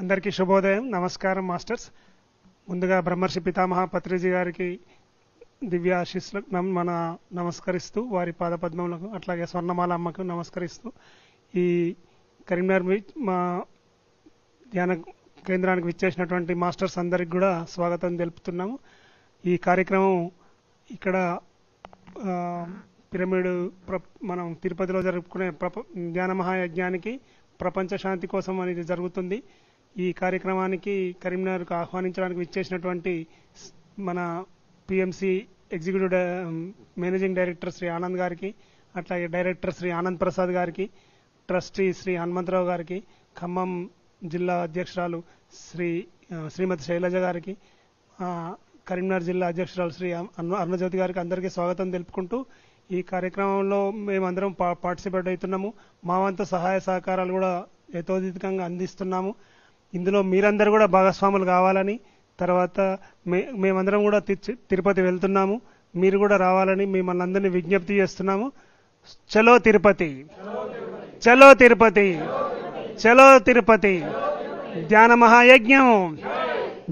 అందరికీ శుభోదయం. నమస్కారం మాస్టర్స్. ముందుగా బ్రహ్మర్షి పితామహ పత్రిజీ గారికి దివ్య ఆశీస్సులకు మన నమస్కరిస్తూ, వారి పాదపద్మములకు అట్లాగే స్వర్ణమాల అమ్మకు నమస్కరిస్తూ, ఈ కరీంనగర్ మా ధ్యాన కేంద్రానికి విచ్చేసినటువంటి మాస్టర్స్ అందరికి కూడా స్వాగతం తెలుపుతున్నాము. ఈ కార్యక్రమం ఇక్కడ పిరమిడ్ మనం తిరుపతిలో జరుపుకునే ధ్యాన మహాయజ్ఞానికి ప్రపంచ శాంతి కోసం అనేది జరుగుతుంది. ఈ కార్యక్రమానికి కరీంనగర్కు ఆహ్వానించడానికి విచ్చేసినటువంటి మన PMC executive managing director Shri Anand గారికి, అట్లాగే డైరెక్టర్ శ్రీ ఆనంద్ ప్రసాద్ గారికి, ట్రస్టీ శ్రీ హనుమంతరావు గారికి, ఖమ్మం జిల్లా అధ్యక్షురాలు శ్రీమతి శైలజ గారికి, కరీంనగర్ జిల్లా అధ్యక్షురాలు శ్రీ అరుణజ్యోతి గారికి అందరికీ స్వాగతం తెలుపుకుంటూ, ఈ కార్యక్రమంలో మేమందరం పార్టిసిపేట్ అవుతున్నాము. మా వంతు సహాయ సహకారాలు కూడా యథోచితంగా అందిస్తున్నాము. ఇందులో మీరందరూ కూడా భాగస్వాములు కావాలని, తర్వాత మేమందరం కూడా తిరుపతి వెళ్తున్నాము, మీరు కూడా రావాలని మిమ్మల్ని అందరినీ విజ్ఞప్తి చేస్తున్నాము. చలో తిరుపతి, చలో తిరుపతి, చలో తిరుపతి. ధ్యాన మహాయజ్ఞం,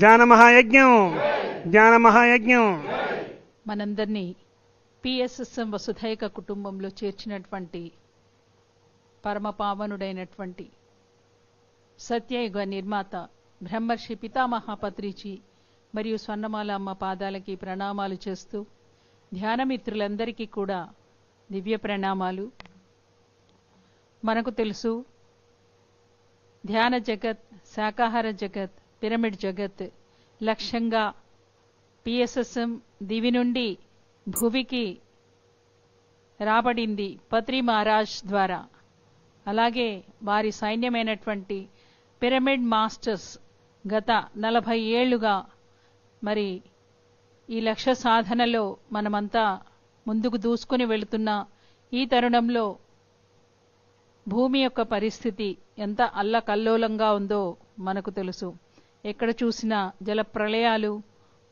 ధ్యాన మహాయజ్ఞం, ధ్యాన మహాయజ్ఞం. మనందరినీ పిఎస్ఎస్ఎం వసుధైక కుటుంబంలో చేర్చినటువంటి పరమ పావనుడైనటువంటి సత్యయుగ నిర్మాత బ్రహ్మర్షి పితామహ పత్రిజీ మరియు స్వర్ణమాల అమ్మ పాదాలకి ప్రణామాలు చేస్తూ, ధ్యానమిత్రులందరికీ కూడా దివ్య ప్రణామాలు. మనకు తెలుసు, ధ్యాన జగత్, శాకాహార జగత్, పిరమిడ్ జగత్ లక్ష్యంగా పిఎస్ఎస్ఎం దివి నుండి భువికి రాబడింది పత్రి మహారాజ్ ద్వారా. అలాగే వారి సైన్యమైనటువంటి పిరమిడ్ మాస్టర్స్ గత 40 ఏళ్లుగా మరి ఈ లక్ష్య సాధనలో మనమంతా ముందుకు దూసుకుని వెళుతున్న ఈ తరుణంలో భూమి యొక్క పరిస్థితి ఎంత అల్లకల్లోలంగా ఉందో మనకు తెలుసు. ఎక్కడ చూసినా జల ప్రళయాలు,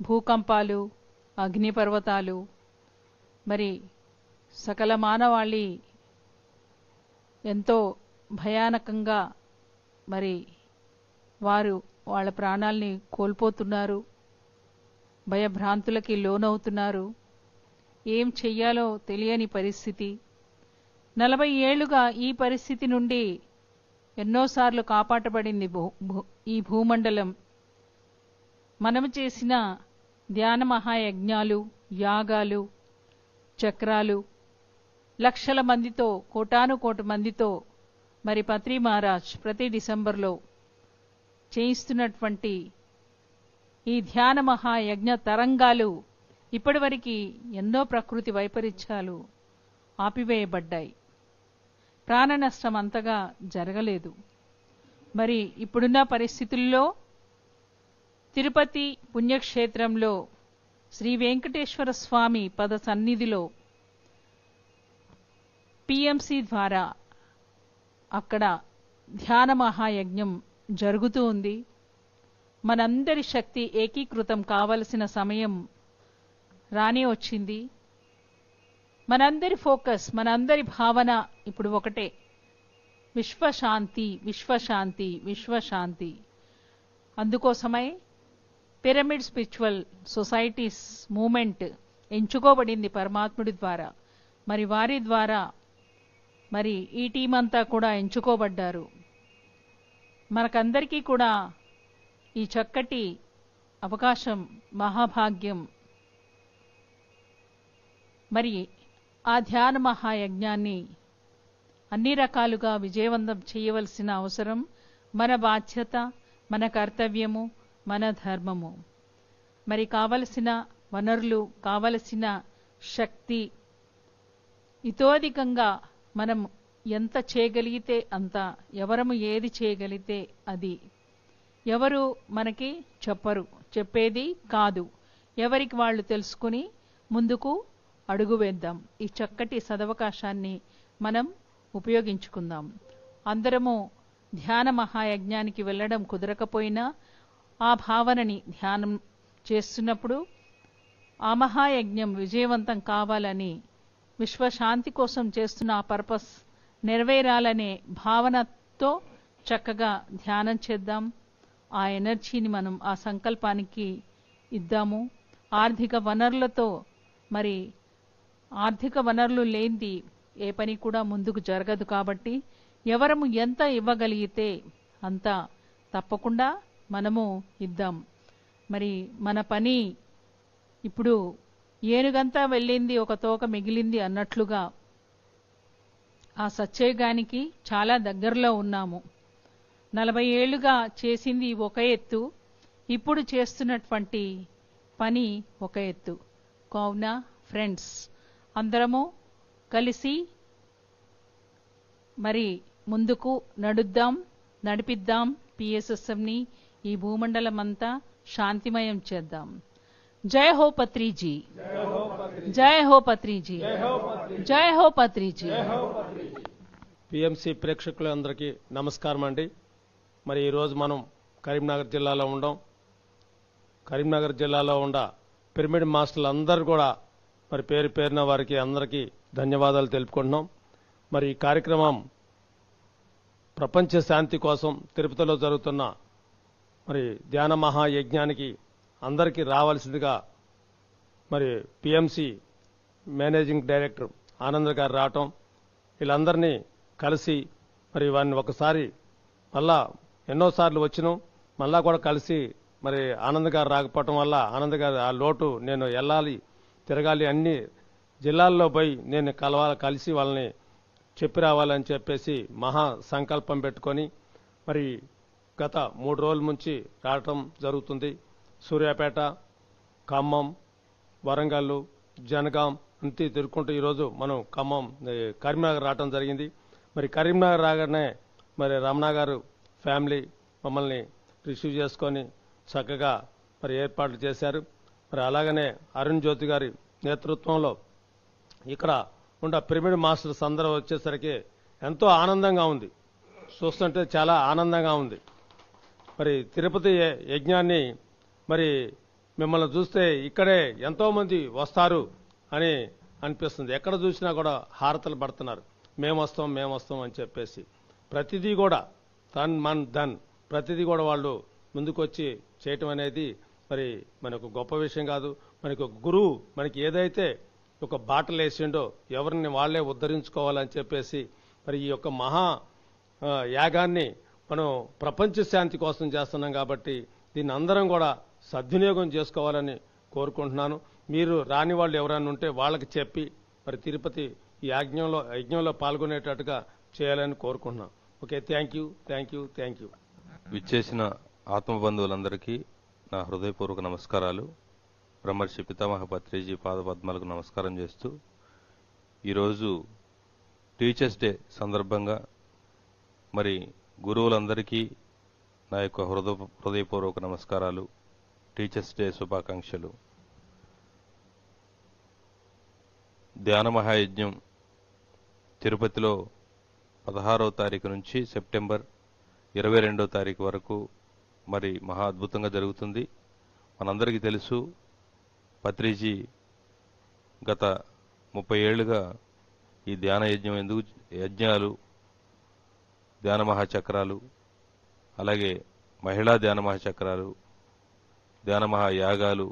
భూకంపాలు, అగ్నిపర్వతాలు, మరి సకల మానవాళి ఎంతో భయానకంగా మరి వారు వాళ్ళ ప్రాణాల్ని కోల్పోతున్నారు, భయభ్రాంతులకి లోనవుతున్నారు. ఏం చెయ్యాలో తెలియని పరిస్థితి. 40 ఏళ్లుగా ఈ పరిస్థితి నుండి ఎన్నోసార్లు కాపాడబడింది ఈ భూమండలం. మనము చేసిన ధ్యాన మహాయజ్ఞాలు, యాగాలు, చక్రాలు, లక్షల మందితో, కోటానుకోటి మందితో మరి పత్రి మహారాజ్ ప్రతి డిసెంబర్లో చేయిస్తున్నటువంటి ఈ ధ్యాన మహాయజ్ఞ తరంగాలు ఇప్పటివరకు ఎన్నో ప్రకృతి వైపరీత్యాలు ఆపివేయబడ్డాయి. ప్రాణ నష్టం అంతగా జరగలేదు. మరి ఇప్పుడున్న పరిస్థితుల్లో తిరుపతి పుణ్యక్షేత్రంలో శ్రీ వెంకటేశ్వర స్వామి పద సన్నిధిలో పిఎంసి ద్వారా అక్కడ ధ్యాన మహాయజ్ఞం జరుగుతూ ఉంది. మనందరి శక్తి ఏకీకృతం కావలసిన సమయం రానే వచ్చింది. మనందరి ఫోకస్, మనందరి భావన ఇప్పుడు ఒకటే, విశ్వశాంతి, విశ్వశాంతి, విశ్వశాంతి. అందుకోసమై పిరమిడ్ స్పిరిచువల్ సొసైటీస్ మూమెంట్ ఎంచుకోబడింది పరమాత్ముడి ద్వారా. మరి వారి ద్వారా మరి ఈ టీం అంతా కూడా ఎంచుకోబడ్డారు. మనకందరికీ కూడా ఈ చక్కటి అవకాశం, మహాభాగ్యం. మరి ఆ ధ్యాన మహాయజ్ఞాన్ని అన్ని రకాలుగా విజయవంతం చేయవలసిన అవసరం మన బాధ్యత, మన కర్తవ్యము, మన ధర్మము. మరి కావలసిన వనరులు, కావలసిన శక్తి, ఇతోధికంగా మనం ఎంత చేయగలిగితే అంత, ఎవరము ఏది చేయగలిగితే అది. ఎవరు మనకి చెప్పరు, చెప్పేది కాదు. ఎవరికి వాళ్ళు తెలుసుకుని ముందుకు అడుగు వేద్దాం. ఈ చక్కటి సదవకాశాన్ని మనం ఉపయోగించుకుందాం. అందరము ధ్యాన మహాయజ్ఞానికి వెళ్ళడం కుదరకపోయినా ఆ భావనని ధ్యానం చేస్తున్నప్పుడు ఆ మహాయజ్ఞం విజయవంతం కావాలని, విశ్వశాంతి కోసం చేస్తున్న ఆ పర్పస్ నెరవేరాలనే భావనతో చక్కగా ధ్యానం చేద్దాం. ఆ ఎనర్జీని మనం ఆ సంకల్పానికి ఇద్దాము. ఆర్థిక వనరులతో, మరి ఆర్థిక వనరులు లేనిది ఏ పని కూడా ముందుకు జరగదు. కాబట్టి ఎవరము ఎంత ఇవ్వగలిగితే అంత తప్పకుండా మనము ఇద్దాం. మరి మన పని ఇప్పుడు ఏనుగంతా వెళ్ళింది ఒక తోక మిగిలింది అన్నట్లుగా ఆ సత్యయుగానికి చాలా దగ్గరలో ఉన్నాము. 40 ఏళ్లుగా చేసింది ఒక ఎత్తు, ఇప్పుడు చేస్తున్నటువంటి పని ఒక ఎత్తు. కావున ఫ్రెండ్స్, అందరము కలిసి మరి ముందుకు నడిపిద్దాం. పిఎస్ఎస్ఎంని ఈ భూమండలం అంతా శాంతిమయం చేద్దాం. జై హో పత్రిజీ, జై హో పత్రిజీ, జై హో పత్రిజీ. పిఎంసి ప్రేక్షకులందరికీ నమస్కారం అండి. మరి ఈరోజు మనం కరీంనగర్ జిల్లాలో ఉండం. కరీంనగర్ జిల్లాలో ఉండ పిరమిడ్ మాస్టర్లు అందరూ కూడా మరి పేరు పేరున వారికి అందరికీ ధన్యవాదాలు తెలుపుకుంటున్నాం. మరి ఈ కార్యక్రమం ప్రపంచ శాంతి కోసం తిరుపతిలో జరుగుతున్న మరి ధ్యాన మహాయజ్ఞానికి అందరికీ రావాల్సిందిగా మరి పిఎంసి మేనేజింగ్ డైరెక్టర్ ఆనంద్ గారు రావటం, వీళ్ళందరినీ కలిసి మరి వారిని ఒకసారి మళ్ళా ఎన్నోసార్లు వచ్చినాం, మళ్ళా కూడా కలిసి మరి ఆనంద్ గారు రాకపోవటం వల్ల ఆనంద్ గారు ఆ లోటు నేను వెళ్ళాలి, తిరగాలి, అన్ని జిల్లాల్లో పోయి నేను కలిసి వాళ్ళని చెప్పి రావాలని చెప్పేసి మహా సంకల్పం పెట్టుకొని మరి గత 3 రోజుల నుంచి రావటం జరుగుతుంది. సూర్యాపేట, ఖమ్మం, వరంగల్, జనగాం అంతే తిరుగుకుంటూ ఈరోజు మనం కరీంనగర్ రావటం జరిగింది. మరి కరీంనగర్ రాగానే మరి రమణ గారు ఫ్యామిలీ మమ్మల్ని రిసీవ్ చేసుకొని చక్కగా మరి ఏర్పాట్లు చేశారు. మరి అలాగనే అరుణ్ జ్యోతి గారి నేతృత్వంలో ఇక్కడ ఉన్న పిరమిడ్ మాస్టర్స్ అందరూ వచ్చేసరికి ఎంతో ఆనందంగా ఉంది. చూస్తుంటే చాలా ఆనందంగా ఉంది. మరి తిరుపతి యజ్ఞాన్ని మరి మిమ్మల్ని చూస్తే ఇక్కడే ఎంతో మంది వస్తారు అని అనిపిస్తుంది. ఎక్కడ చూసినా కూడా హారతలు పడుతున్నారు, మేము వస్తాం అని చెప్పేసి. ప్రతిదీ కూడా ధన్ ప్రతిదీ కూడా వాళ్ళు ముందుకొచ్చి చేయటం అనేది మరి మనకు గొప్ప విషయం కాదు. మనకు గురువు మనకి ఏదైతే ఒక బాటలు వేసిండో ఎవరిని వాళ్లే ఉద్ధరించుకోవాలని చెప్పేసి మరి ఈ యొక్క మహా యాగాన్ని మనం ప్రపంచ శాంతి కోసం చేస్తున్నాం. కాబట్టి దీన్ని అందరం కూడా సద్వినియోగం చేసుకోవాలని కోరుకుంటున్నాను. మీరు రాని వాళ్ళు ఎవరైనా ఉంటే వాళ్ళకి చెప్పి మరి తిరుపతి ఈ యజ్ఞంలో పాల్గొనేటట్టుగా చేయాలని కోరుకుంటున్నాను. Okay, thank you. విచ్చేసిన ఆత్మబంధువులందరికీ నా హృదయపూర్వక నమస్కారాలు. బ్రహ్మర్షి పితామహ పత్రిజీ పాదపద్మాలకు నమస్కారం చేస్తూ ఈరోజు టీచర్స్ డే సందర్భంగా మరి గురువులందరికీ నా యొక్క హృదయపూర్వక నమస్కారాలు, టీచర్స్ డే శుభాకాంక్షలు. ధ్యాన మహాయజ్ఞం తిరుపతిలో 16వ తారీఖు నుంచి సెప్టెంబర్ 22వ తారీఖు వరకు మరి మహా అద్భుతంగా జరుగుతుంది. మనందరికీ తెలుసు, పత్రిజీ గత 30 ఏళ్లుగా ఈ ధ్యాన యజ్ఞాలు, ధ్యాన మహాచక్రాలు, అలాగే మహిళా ధ్యాన మహాచక్రాలు, ధ్యాన మహాయాగాలు,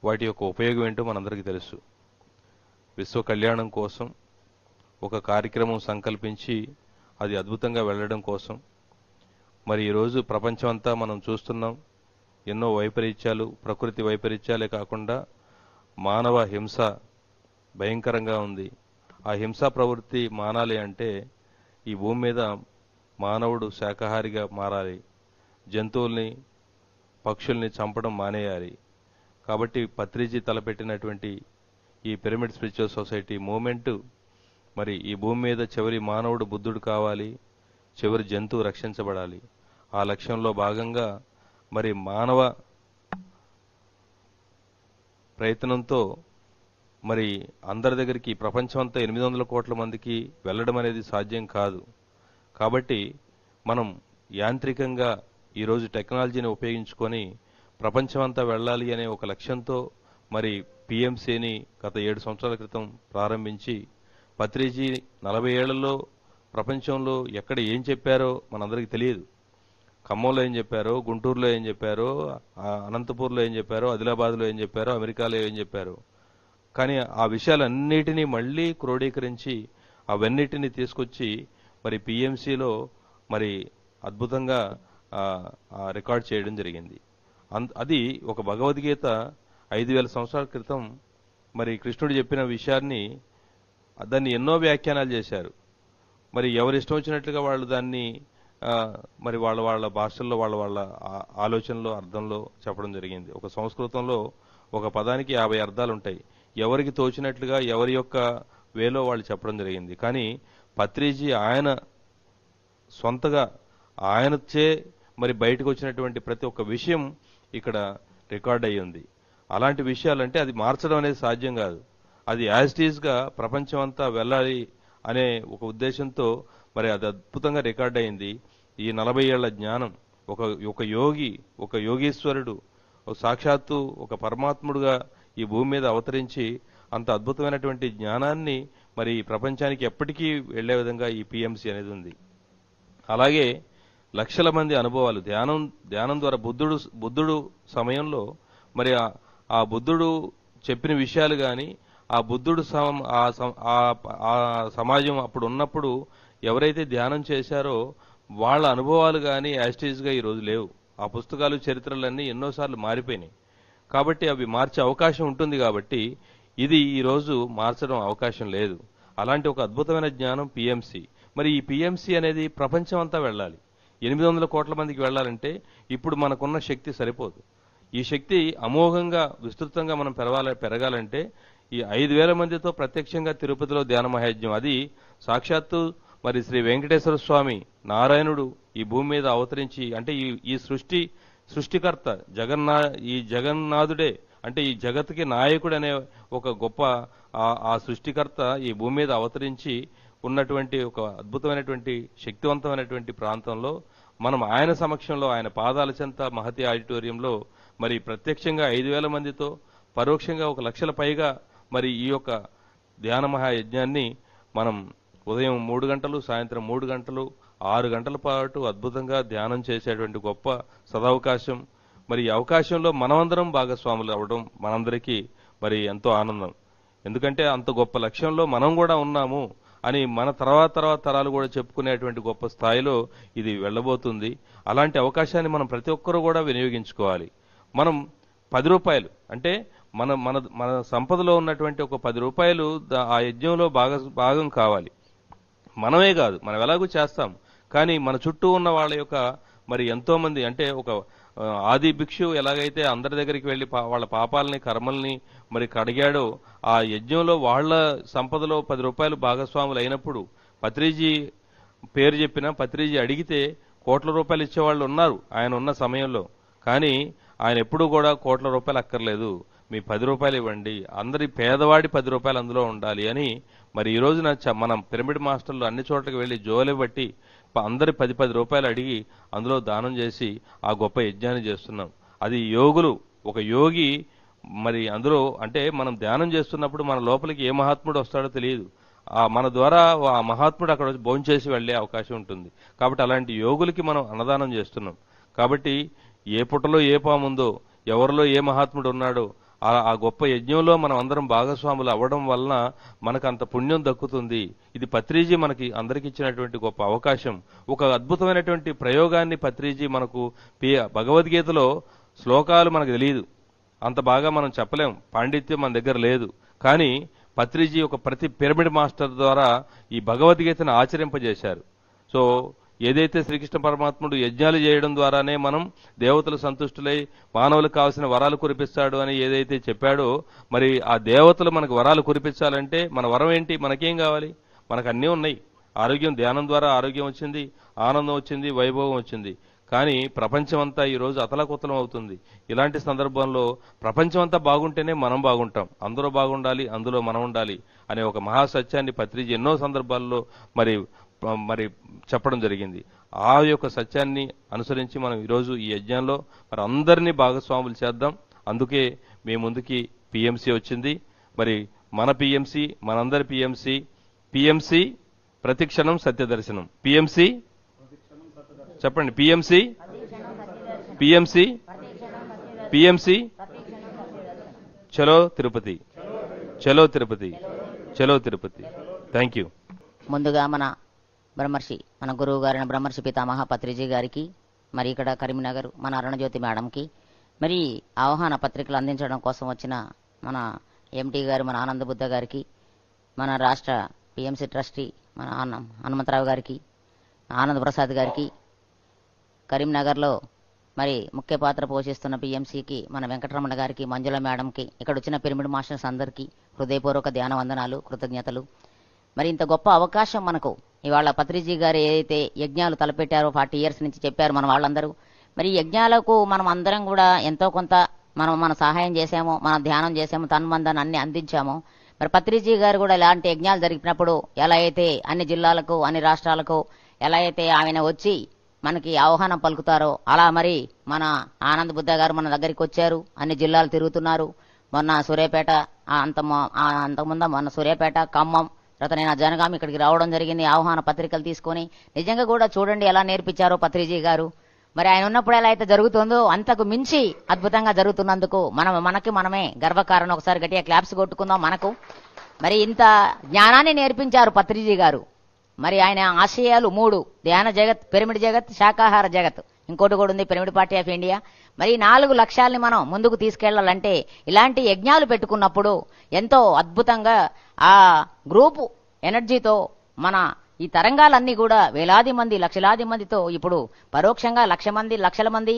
వాటి యొక్క ఉపయోగం ఏంటో మనందరికీ తెలుసు. విశ్వ కళ్యాణం కోసం ఒక కార్యక్రమం సంకల్పించి అది అద్భుతంగా వెళ్ళడం కోసం మరి ఈరోజు ప్రపంచమంతా మనం చూస్తున్నాం. ఎన్నో వైపరీత్యాలు, ప్రకృతి వైపరీత్యాలే కాకుండా మానవ హింస భయంకరంగా ఉంది. ఆ హింసా ప్రవృత్తి మానాలి అంటే ఈ భూమి మీద మానవుడు శాకాహారిగా మారాలి, జంతువుల్ని పక్షుల్ని చంపడం మానేయాలి. కాబట్టి పత్రిజీ తలపెట్టినటువంటి ఈ పిరమిడ్ స్పిరిచువల్ సొసైటీ మూమెంట్ మరి ఈ భూమి మీద చివరి మానవుడు బుద్ధుడు కావాలి, చివరి జంతువు రక్షించబడాలి. ఆ లక్ష్యంలో భాగంగా మరి మానవ ప్రయత్నంతో మరి అందరి దగ్గరికి ప్రపంచమంతా 800 కోట్ల మందికి వెళ్ళడం అనేది సాధ్యం కాదు. కాబట్టి మనం యాంత్రికంగా ఈరోజు టెక్నాలజీని ఉపయోగించుకొని ప్రపంచమంతా వెళ్ళాలి అనే ఒక లక్ష్యంతో మరి పిఎంసిని గత 7 సంవత్సరాల క్రితం ప్రారంభించి పత్రిజీ 40 ఏళ్లలో ప్రపంచంలో ఎక్కడ ఏం చెప్పారో మనందరికీ తెలియదు. ఖమ్మంలో ఏం చెప్పారో, గుంటూరులో ఏం చెప్పారో, అనంతపూర్లో ఏం చెప్పారో, ఆదిలాబాద్లో ఏం చెప్పారో, అమెరికాలో ఏం చెప్పారో. కానీ ఆ విషయాలన్నిటినీ మళ్ళీ క్రోడీకరించి అవన్నిటినీ తీసుకొచ్చి మరి పిఎంసిలో మరి అద్భుతంగా రికార్డ్ చేయడం జరిగింది. అది ఒక భగవద్గీత 5000 సంవత్సరాల క్రితం మరి కృష్ణుడు చెప్పిన విషయాన్ని దాన్ని ఎన్నో వ్యాఖ్యానాలు చేశారు. మరి ఎవరిష్టం వచ్చినట్లుగా వాళ్ళు దాన్ని మరి వాళ్ళ భాషల్లో వాళ్ళ ఆలోచనలో అర్థంలో చెప్పడం జరిగింది. ఒక సంస్కృతంలో ఒక పదానికి 50 అర్థాలు ఉంటాయి. ఎవరికి తోచినట్లుగా ఎవరి యొక్క వేలో వాళ్ళు చెప్పడం జరిగింది. కానీ పత్రిజీ ఆయన సొంతగా ఆయనచే మరి బయటకు వచ్చినటువంటి ప్రతి ఒక్క విషయం ఇక్కడ రికార్డ్ అయ్యి ఉంది. అలాంటి విషయాలంటే అది మార్చడం అనేది సాధ్యం కాదు. అది యాజ్ ఇట్ ఈజ్గా ప్రపంచం అంతా వెళ్ళాలి అనే ఒక ఉద్దేశంతో మరి అది అద్భుతంగా రికార్డ్ అయింది. ఈ 40 ఏళ్ల జ్ఞానం ఒక యోగి, ఒక యోగీశ్వరుడు, ఒక సాక్షాత్తు ఒక పరమాత్ముడుగా ఈ భూమి మీద అవతరించి అంత అద్భుతమైనటువంటి జ్ఞానాన్ని మరి ప్రపంచానికి ఎప్పటికీ వెళ్లే విధంగా ఈ పిఎంసి అనేది ఉంది. అలాగే లక్షల మంది అనుభవాలు ధ్యానం ద్వారా బుద్ధుడు సమయంలో మరి ఆ బుద్ధుడు చెప్పిన విషయాలు కానీ ఆ బుద్ధుడు ఆ సమాజం అప్పుడు ఉన్నప్పుడు ఎవరైతే ధ్యానం చేశారో వాళ్ళ అనుభవాలు కానీ యాస్టీజ్గా ఈరోజు లేవు. ఆ పుస్తకాలు చరిత్రలన్నీ ఎన్నోసార్లు మారిపోయినాయి. కాబట్టి అవి మార్చే అవకాశం ఉంటుంది. కాబట్టి ఇది ఈరోజు మార్చడం అవకాశం లేదు. అలాంటి ఒక అద్భుతమైన జ్ఞానం పిఎంసి. మరి ఈ పిఎంసి అనేది ప్రపంచం అంతా వెళ్ళాలి. 800 కోట్ల మందికి వెళ్ళాలంటే ఇప్పుడు మనకున్న శక్తి సరిపోదు. ఈ శక్తి అమోఘంగా విస్తృతంగా మనం పెరగాలంటే ఈ 5000 మందితో ప్రత్యక్షంగా తిరుపతిలో ధ్యాన మహాయజ్ఞం, అది సాక్షాత్తు మరి శ్రీ వెంకటేశ్వర స్వామి నారాయణుడు ఈ భూమి మీద అవతరించి, అంటే ఈ సృష్టికర్త ఈ జగన్నాథుడే, అంటే ఈ జగత్తుకి నాయకుడు అనే ఒక గొప్ప ఆ సృష్టికర్త ఈ భూమి మీద అవతరించి ఉన్నటువంటి ఒక అద్భుతమైనటువంటి శక్తివంతమైనటువంటి ప్రాంతంలో మనం ఆయన సమక్షంలో ఆయన పాదాల చెంత మహతి ఆడిటోరియంలో మరి ప్రత్యక్షంగా 5000 మందితో పరోక్షంగా 1 లక్షల పైగా మరి ఈ యొక్క ధ్యాన మహాయజ్ఞాన్ని మనం ఉదయం 3 గంటలు, సాయంత్రం 3 గంటలు, 6 గంటల పాటు అద్భుతంగా ధ్యానం చేసేటువంటి గొప్ప సదవకాశం. మరి ఈ అవకాశంలో మనమందరం భాగస్వాములు అవ్వడం మనందరికీ మరి ఎంతో ఆనందం. ఎందుకంటే అంత గొప్ప లక్ష్యంలో మనం కూడా ఉన్నాము అని మన తర్వాత తరాలు కూడా చెప్పుకునేటువంటి గొప్ప స్థాయిలో ఇది వెళ్ళబోతుంది. అలాంటి అవకాశాన్ని మనం ప్రతి ఒక్కరూ కూడా వినియోగించుకోవాలి. మనం 10 రూపాయలు అంటే మన సంపదలో ఉన్నటువంటి ఒక 10 రూపాయలు ఆ యజ్ఞంలో భాగం కావాలి. మనమే కాదు, మనం ఎలాగూ చేస్తాం, కానీ మన చుట్టూ ఉన్న వాళ్ళ యొక్క మరి ఎంతో మంది, అంటే ఒక ఆది భిక్షు ఎలాగైతే అందరి దగ్గరికి వెళ్ళి వాళ్ళ పాపాలని కర్మల్ని మరి కడిగాడో, ఆ యజ్ఞంలో వాళ్ళ సంపదలో 10 రూపాయలు భాగస్వాములు అయినప్పుడు పత్రిజీ పేరు చెప్పినా పత్రిజీ అడిగితే కోట్ల రూపాయలు ఇచ్చేవాళ్ళు ఉన్నారు ఆయన ఉన్న సమయంలో. కానీ ఆయన ఎప్పుడూ కూడా కోట్ల రూపాయలు అక్కర్లేదు, మీ 10 రూపాయలు ఇవ్వండి, అందరి పేదవాడి 10 రూపాయలు అందులో ఉండాలి అని మరి ఈ రోజున మనం పిరమిడ్ మాస్టర్లు అన్ని చోట్లకి వెళ్ళి జోలే బట్టి అందరి 10 రూపాయలు అడిగి అందులో దానం చేసి ఆ గొప్ప యజ్ఞాన్ని చేస్తున్నాం. అది యోగులు, ఒక యోగి మరి అందులో, అంటే మనం ధ్యానం చేస్తున్నప్పుడు మన లోపలికి ఏ మహాత్ముడు వస్తాడో తెలియదు, మన ద్వారా ఆ మహాత్ముడు అక్కడ భోంచేసి వెళ్లే అవకాశం ఉంటుంది. కాబట్టి అలాంటి యోగులకి మనం అన్నదానం చేస్తున్నాం. కాబట్టి ఏ పుట్టలో ఏ పాముందో, ఎవరిలో ఏ మహాత్ముడు ఉన్నాడో ఆ గొప్ప యజ్ఞంలో మనం అందరం భాగస్వాములు అవ్వడం వలన మనకు అంత పుణ్యం దక్కుతుంది. ఇది పత్రిజీ మనకి అందరికి ఇచ్చినటువంటి గొప్ప అవకాశం. ఒక అద్భుతమైనటువంటి ప్రయోగాన్ని పత్రిజీ మనకు భగవద్గీతలో శ్లోకాలు మనకు తెలియదు, అంత బాగా మనం చెప్పలేం, పాండిత్యం మన దగ్గర లేదు. కానీ పత్రిజీ ప్రతి పిరమిడ్ మాస్టర్ ద్వారా ఈ భగవద్గీతను ఆచరింపజేశారు. సో ఏదైతే శ్రీకృష్ణ పరమాత్ముడు యజ్ఞాలు చేయడం ద్వారానే మనం దేవతలు సంతుష్టులై మానవులకు కావాల్సిన వరాలు కురిపిస్తాడు అని ఏదైతే చెప్పాడో, మరి ఆ దేవతలు మనకు వరాలు కురిపించాలంటే మన వరం ఏంటి? మనకేం కావాలి? మనకు అన్నీ ఉన్నాయి. ఆరోగ్యం, ధ్యానం ద్వారా ఆరోగ్యం వచ్చింది, ఆనందం వచ్చింది, వైభవం వచ్చింది. కానీ ప్రపంచం అంతా ఈరోజు అతలకుతలం అవుతుంది. ఇలాంటి సందర్భంలో ప్రపంచం అంతా బాగుంటేనే మనం బాగుంటాం, అందరూ బాగుండాలి, అందులో మనం ఉండాలి అనే ఒక మహాసత్యాన్ని పత్రిజీ ఎన్నో సందర్భాల్లో మరి చెప్పడం జరిగింది. ఆ యొక్క సత్యాన్ని అనుసరించి మనం ఈరోజు ఈ యజ్ఞంలో మరి అందరినీ భాగస్వాములు చేద్దాం. అందుకే మీ ముందుకి పిఎంసి వచ్చింది. మరి మన పిఎంసి, మనందరి పిఎంసి ప్రతిక్షణం సత్యదర్శనం. పిఎంసి చెప్పండి. పిఎంసి పిఎంసి పిఎంసి చలో తిరుపతి, చలో తిరుపతి, చలో తిరుపతి. Thank you. ముందుగా మన గురువు గారైన బ్రహ్మర్షి పితామహ పత్రిజీ గారికి, మరి ఇక్కడ కరీంనగర్ మన అరుణజ్యోతి మేడంకి, మరి ఆహ్వాన పత్రికలు అందించడం కోసం వచ్చిన మన ఎంటీ గారు మన ఆనంద బుద్ధ గారికి, మన రాష్ట్ర పిఎంసి ట్రస్టీ మన హనుమంతరావు గారికి, ఆనంద ప్రసాద్ గారికి, కరీంనగర్లో మరి ముఖ్య పాత్ర పోషిస్తున్న పిఎంసికి మన వెంకటరమణ గారికి, మంజుల మేడంకి, ఇక్కడ వచ్చిన పిరమిడ్ మాస్టర్స్ అందరికీ హృదయపూర్వక ధ్యాన వందనాలు, కృతజ్ఞతలు. మరి ఇంత గొప్ప అవకాశం మనకు ఇవాళ పత్రిజీ గారు ఏదైతే యజ్ఞాలు తలపెట్టారో 40 years నుంచి చెప్పారు మన వాళ్ళందరూ. మరి యజ్ఞాలకు మనం అందరం కూడా ఎంతో కొంత మన సహాయం చేశామో, మన ధ్యానం చేసామో, తన్మందాన్ని అన్ని అందించామో. మరి పత్రిజీ గారు కూడా ఇలాంటి యజ్ఞాలు జరిగినప్పుడు ఎలా అయితే అన్ని జిల్లాలకు అన్ని రాష్ట్రాలకు ఎలా అయితే ఆయన వచ్చి మనకి ఆహ్వానం పలుకుతారో అలా మరి మన ఆనంద బుద్ధ గారు మన దగ్గరికి వచ్చారు, అన్ని జిల్లాలు తిరుగుతున్నారు. మొన్న సూర్యాపేట, అంతకుముందు మొన్న సూర్యాపేట, ఖమ్మం, తర్వాత నేను జనగాం ఇక్కడికి రావడం జరిగింది ఆహ్వాన పత్రికలు తీసుకొని. నిజంగా కూడా చూడండి ఎలా నేర్పించారో పత్రిజీ గారు. మరి ఆయన ఉన్నప్పుడు ఎలా అయితే జరుగుతుందో అంతకు మించి అద్భుతంగా జరుగుతున్నందుకు మనమే గర్వకారణం. ఒకసారి గట్టిగా క్లాప్స్ కొట్టుకుందాం మనకు. మరి ఇంత జ్ఞానాన్ని నేర్పించారు పత్రిజీ గారు. మరి ఆయన ఆశయాలు 3: ధ్యాన జగత్, పిరమిడ్ జగత్, శాకాహార జగత్, ఇంకోటి కూడా ఉంది పిరమిడ్ పార్టీ ఆఫ్ ఇండియా. మరి 4 లక్ష్యాల్ని మనం ముందుకు తీసుకెళ్లాలంటే ఇలాంటి యజ్ఞాలు పెట్టుకున్నప్పుడు ఎంతో అద్భుతంగా ఆ గ్రూపు ఎనర్జీతో మన ఈ తరంగాలన్నీ కూడా వేలాది మంది, లక్షలాది మందితో, ఇప్పుడు పరోక్షంగా 1,00,000 మంది, లక్షల మంది,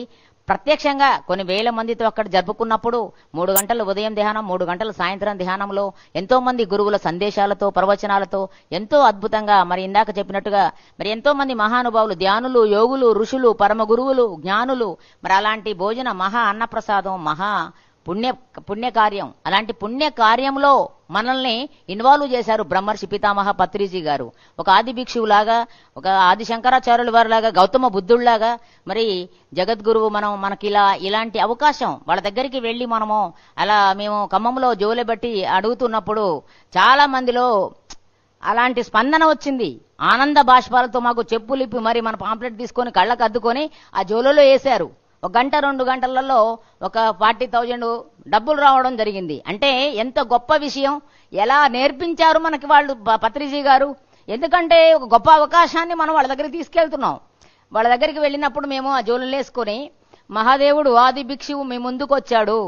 ప్రత్యక్షంగా కొన్ని వేల మందితో అక్కడ జరుపుకున్నప్పుడు 3 గంటలు ఉదయం ధ్యానం, 3 గంటలు సాయంత్రం ధ్యానంలో ఎంతో మంది గురువుల సందేశాలతో, ప్రవచనాలతో ఎంతో అద్భుతంగా, మరి ఇందాక చెప్పినట్టుగా మరి ఎంతో మంది మహానుభావులు, ధ్యానులు, యోగులు, ఋషులు, పరమ గురువులు, జ్ఞానులు, మరి అలాంటి భోజన మహా అన్నప్రసాదం, మహా పుణ్యకార్యం. అలాంటి పుణ్యకార్యంలో మనల్ని ఇన్వాల్వ్ చేశారు బ్రహ్మర్షి పితామహ పత్రిజీ గారు. ఒక ఆది భిక్షువులాగా, ఒక ఆది శంకరాచార్యుల వారిలాగా, గౌతమ బుద్ధుళ్లాగా, మరి జగద్గురువు మనకి ఇలాంటి అవకాశం వాళ్ళ దగ్గరికి వెళ్ళి మేము ఖమ్మంలో జోలె బట్టి అడుగుతున్నప్పుడు చాలా మందిలో అలాంటి స్పందన వచ్చింది. ఆనంద బాష్పాలతో మాకు చెప్పులిప్పి మరి మన పాంప్లెట్ తీసుకొని కళ్ళకు అద్దుకొని ఆ జోలలో వేశారు. 1 గంట 2 గంటలలో ఒక 40,000 డబ్బులు రావడం జరిగింది. అంటే ఎంత గొప్ప విషయం, ఎలా నేర్పించారు మనకి వాళ్ళు పత్రిజీ గారు. ఎందుకంటే ఒక గొప్ప అవకాశాన్ని మనం వాళ్ళ దగ్గరికి తీసుకెళ్తున్నాం. వాళ్ళ దగ్గరికి వెళ్ళినప్పుడు మేము ఆ జోలు వేసుకొని, మహాదేవుడు ఆది భిక్షువు మీ ముందుకు వచ్చాడు,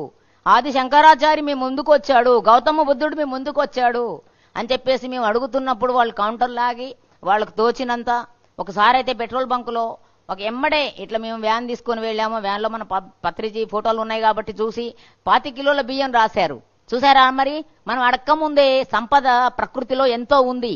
ఆది శంకరాచారి మీ ముందుకు వచ్చాడు, గౌతమ బుద్ధుడు మీ ముందుకు వచ్చాడు అని చెప్పేసి మేము అడుగుతున్నప్పుడు వాళ్ళు కౌంటర్ లాగి వాళ్ళకు తోచినంత. ఒకసారి అయితే పెట్రోల్ బంకులో ఒక ఎమ్మడే ఇట్లా మేము వ్యాన్ తీసుకొని వెళ్ళాము. వ్యాన్లో మన పత్రిజీ ఫోటోలు ఉన్నాయి కాబట్టి చూసి 25 కిలోల బియ్యం రాశారు. చూసారా? మరి మనం అడక్కముందే సంపద ప్రకృతిలో ఎంతో ఉంది.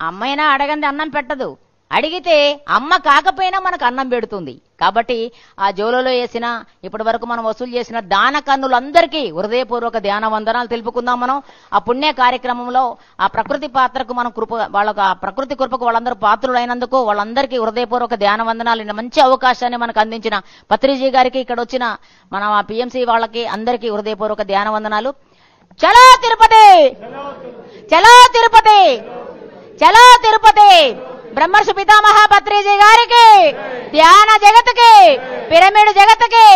అమ్మైనా అడగంది అన్నం పెట్టదు, అడిగితే అమ్మ కాకపోయినా మనకు అన్నం పెడుతుంది. కాబట్టి ఆ జోలలో వేసిన, ఇప్పటి వరకు మనం వసూలు చేసిన దాన కన్నులందరికీ హృదయపూర్వక ధ్యాన వందనాలు తెలుపుకుందాం. మనం ఆ పుణ్య కార్యక్రమంలో ఆ ప్రకృతి పాత్రకు మనం వాళ్ళకు, ఆ ప్రకృతి కృపకు వాళ్ళందరూ పాత్రులైనందుకు వాళ్ళందరికీ హృదయపూర్వక ధ్యాన వందనాలు. మంచి అవకాశాన్ని మనకు అందించిన పత్రిజీ గారికి, ఇక్కడ వచ్చిన మన పిఎంసి వాళ్ళకి అందరికీ హృదయపూర్వక ధ్యాన వందనాలు. చలో తిరుపతి, చలో తిరుపతి, చలో తిరుపతి. బ్రహ్మర్షి పితామహ పత్రిజీ గారికి, ధ్యాన జగత్కి, పిరమిడ్ జగత్కి,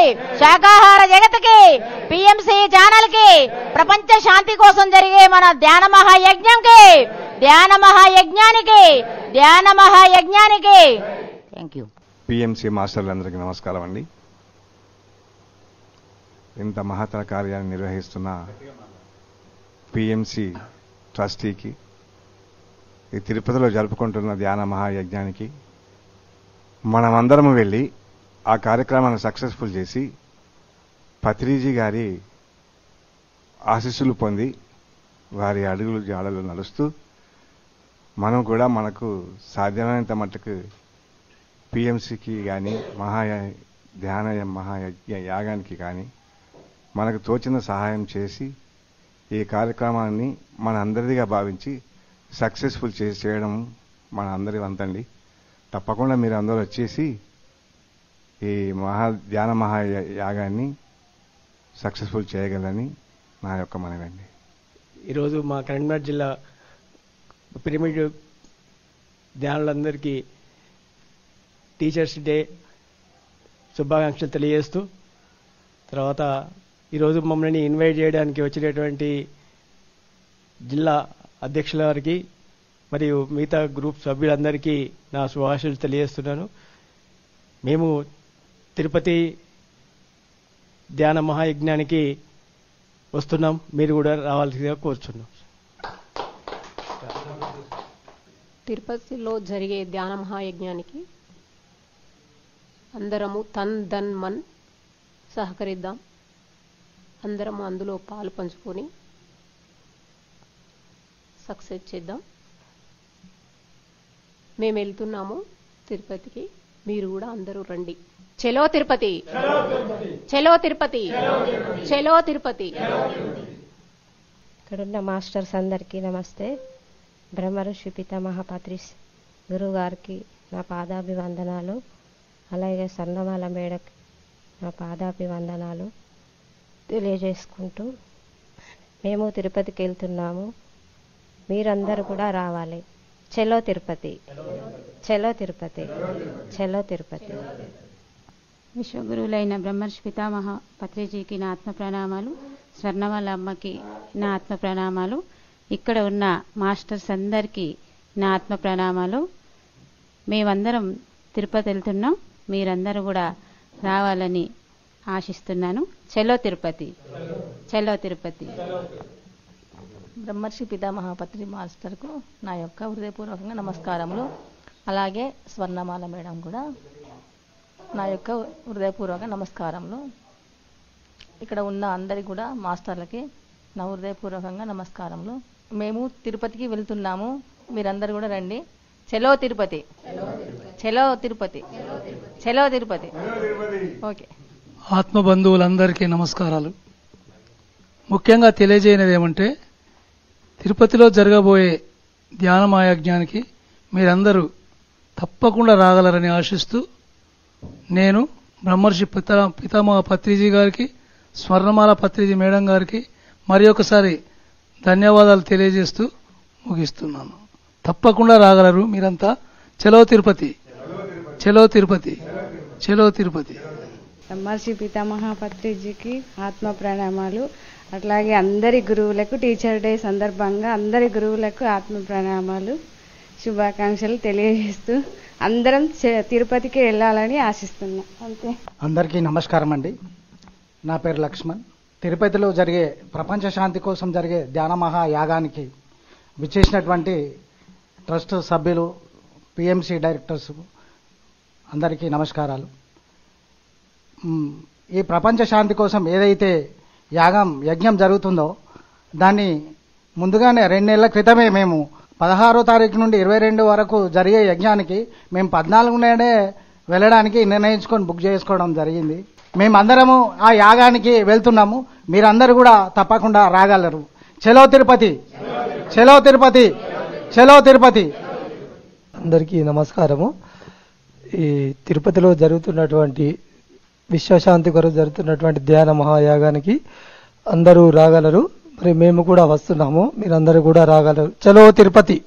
శాకాహార జగత్కి, పిఎంసి ఛానల్ కి, ప్రపంచ శాంతి కోసం జరిగే మన ధ్యాన మహాయజ్ఞంకి, ధ్యాన మహాయజ్ఞానికి, ధ్యాన మహాయజ్ఞానికి థ్యాంక్ యూ. పిఎంసి మాస్టర్లందరికీ నమస్కారం అండి. ఇంత మహత్తర కార్యాన్ని నిర్వహిస్తున్న పిఎంసి ట్రస్టీకి, ఈ తిరుపతిలో జరుపుకుంటున్న ధ్యాన మహాయజ్ఞానికి, మనమందరం వెళ్ళి ఆ కార్యక్రమాన్ని సక్సెస్ఫుల్ చేసి పత్రిజీ గారి ఆశీస్సులు పొంది వారి అడుగులు జాడలు నడుస్తూ మనం కూడా మనకు సాధ్యమైనంత మట్టుకు పిఎంసికి కానీ ధ్యాన మహాయజ్ఞ యాగానికి కానీ మనకు తోచిన సహాయం చేసి ఈ కార్యక్రమాన్ని మన అందరిదిగా భావించి సక్సెస్ఫుల్ చేయడం మన అందరి వంతండి. తప్పకుండా మీరు అందరూ వచ్చేసి ఈ ధ్యాన మహాయాగాన్ని సక్సెస్ఫుల్ చేయగలని నా యొక్క మనవండి. ఈరోజు మా కరీంనగర్ జిల్లా పిరమిడ్ ధ్యానులందరికీ టీచర్స్ డే శుభాకాంక్షలు తెలియజేస్తూ, తర్వాత ఈరోజు మమ్మల్ని ఇన్వైట్ చేయడానికి వచ్చినటువంటి జిల్లా అధ్యక్షుల వారికి మరియు మిగతా గ్రూప్ సభ్యులందరికీ నా శుభాకాంక్షలు తెలియజేస్తున్నాను. మేము తిరుపతి ధ్యాన మహాయజ్ఞానికి వస్తున్నాం, మీరు కూడా రావాల్సిందిగా కోరుచున్నాం. తిరుపతిలో జరిగే ధ్యాన మహాయజ్ఞానికి అందరము తన్ ధన్ మన్ సహకరిద్దాం. అందరము అందులో పాలు పంచుకొని సక్సెస్ చేద్దాం. మేము వెళ్తున్నాము తిరుపతికి, మీరు కూడా అందరూ రండి. చలో తిరుపతి, చలో తిరుపతి, చలో తిరుపతి. ఇక్కడున్న మాస్టర్స్ అందరికీ నమస్తే. బ్రహ్మర్షి పితామహ పత్రి గురువు గారికి నా పాదాభివందనాలు, అలాగే సన్నమాల మేడకి నా పాదాభివందనాలు తెలియజేసుకుంటూ, మేము తిరుపతికి వెళ్తున్నాము, మీరందరూ కూడా రావాలి. చలో తిరుపతి, చలో తిరుపతి, చలో తిరుపతి. విశ్వగురువులైన బ్రహ్మర్షి పితామహ పత్రిజీకి నా ఆత్మ ప్రణామాలు, స్వర్ణమాల అమ్మకి నా ఆత్మ ప్రణామాలు, ఇక్కడ ఉన్న మాస్టర్స్ అందరికీ నా ఆత్మ ప్రణామాలు. మేమందరం తిరుపతి వెళ్తున్నాం, మీరందరూ కూడా రావాలని ఆశిస్తున్నాను. చలో తిరుపతి, చలో తిరుపతి. బ్రహ్మర్షి పితామహ పత్రి మాస్టర్కు నా యొక్క హృదయపూర్వకంగా నమస్కారములు. అలాగే స్వర్ణమాల మేడం కూడా నా యొక్క హృదయపూర్వక నమస్కారములు. ఇక్కడ ఉన్న అందరికి కూడా మాస్టర్లకి నా హృదయపూర్వకంగా నమస్కారములు. మేము తిరుపతికి వెళ్తున్నాము, మీరందరూ కూడా రండి. చలో తిరుపతి, చలో తిరుపతి, చలో తిరుపతి. ఓకే. ఆత్మబంధువులందరికీ నమస్కారాలు. ముఖ్యంగా తెలియజేయనిది ఏమంటే, తిరుపతిలో జరగబోయే ధ్యాన మహాయజ్ఞానికి మీరందరూ తప్పకుండా రాగలరని ఆశిస్తూ, నేను బ్రహ్మర్షి పితామహ పత్రిజీ గారికి, స్వర్ణమాల పత్రిజీ మేడం గారికి మరి ఒకసారి ధన్యవాదాలు తెలియజేస్తూ ముగిస్తున్నాను. తప్పకుండా రాగలరు మీరంతా. చలో తిరుపతి, చలో తిరుపతి, చలో తిరుపతి. బ్రహ్మర్షి పితామహ పత్రిజీకి ఆత్మ ప్రణామాలు. అట్లాగే అందరి గురువులకు టీచర్ డే సందర్భంగా అందరి గురువులకు ఆత్మ ప్రణామాలు, శుభాకాంక్షలు తెలియజేస్తూ అందరం తిరుపతికి వెళ్ళాలని ఆశిస్తున్నాం. అంతే. అందరికీ నమస్కారం అండి. నా పేరు లక్ష్మణ్. తిరుపతిలో జరిగే ప్రపంచ శాంతి కోసం జరిగే ధ్యాన మహాయాగానికి విచ్చేసినటువంటి ట్రస్ట్ సభ్యులు, పిఎంసి డైరెక్టర్స్ అందరికీ నమస్కారాలు. ఈ ప్రపంచ శాంతి కోసం ఏదైతే యజ్ఞం జరుగుతుందో దాన్ని ముందుగానే 2 నెలల క్రితమే మేము 16వ తారీఖు నుండి 22 వరకు జరిగే యజ్ఞానికి మేము 14 నాడే వెళ్ళడానికి నిర్ణయించుకొని బుక్ చేసుకోవడం జరిగింది. మేమందరము ఆ యాగానికి వెళ్తున్నాము, మీరందరూ కూడా తప్పకుండా రాగలరు. చలో తిరుపతి, చలో తిరుపతి, చలో తిరుపతి. అందరికీ నమస్కారము. ఈ తిరుపతిలో జరుగుతున్నటువంటి విశ్వశాంతి కొరకు జరుగుతున్నటువంటి ధ్యాన మహాయాగానికి అందరూ రాగలరు. మరి మేము కూడా వస్తున్నాము, మీరందరూ కూడా రాగలరు. చలో తిరుపతి,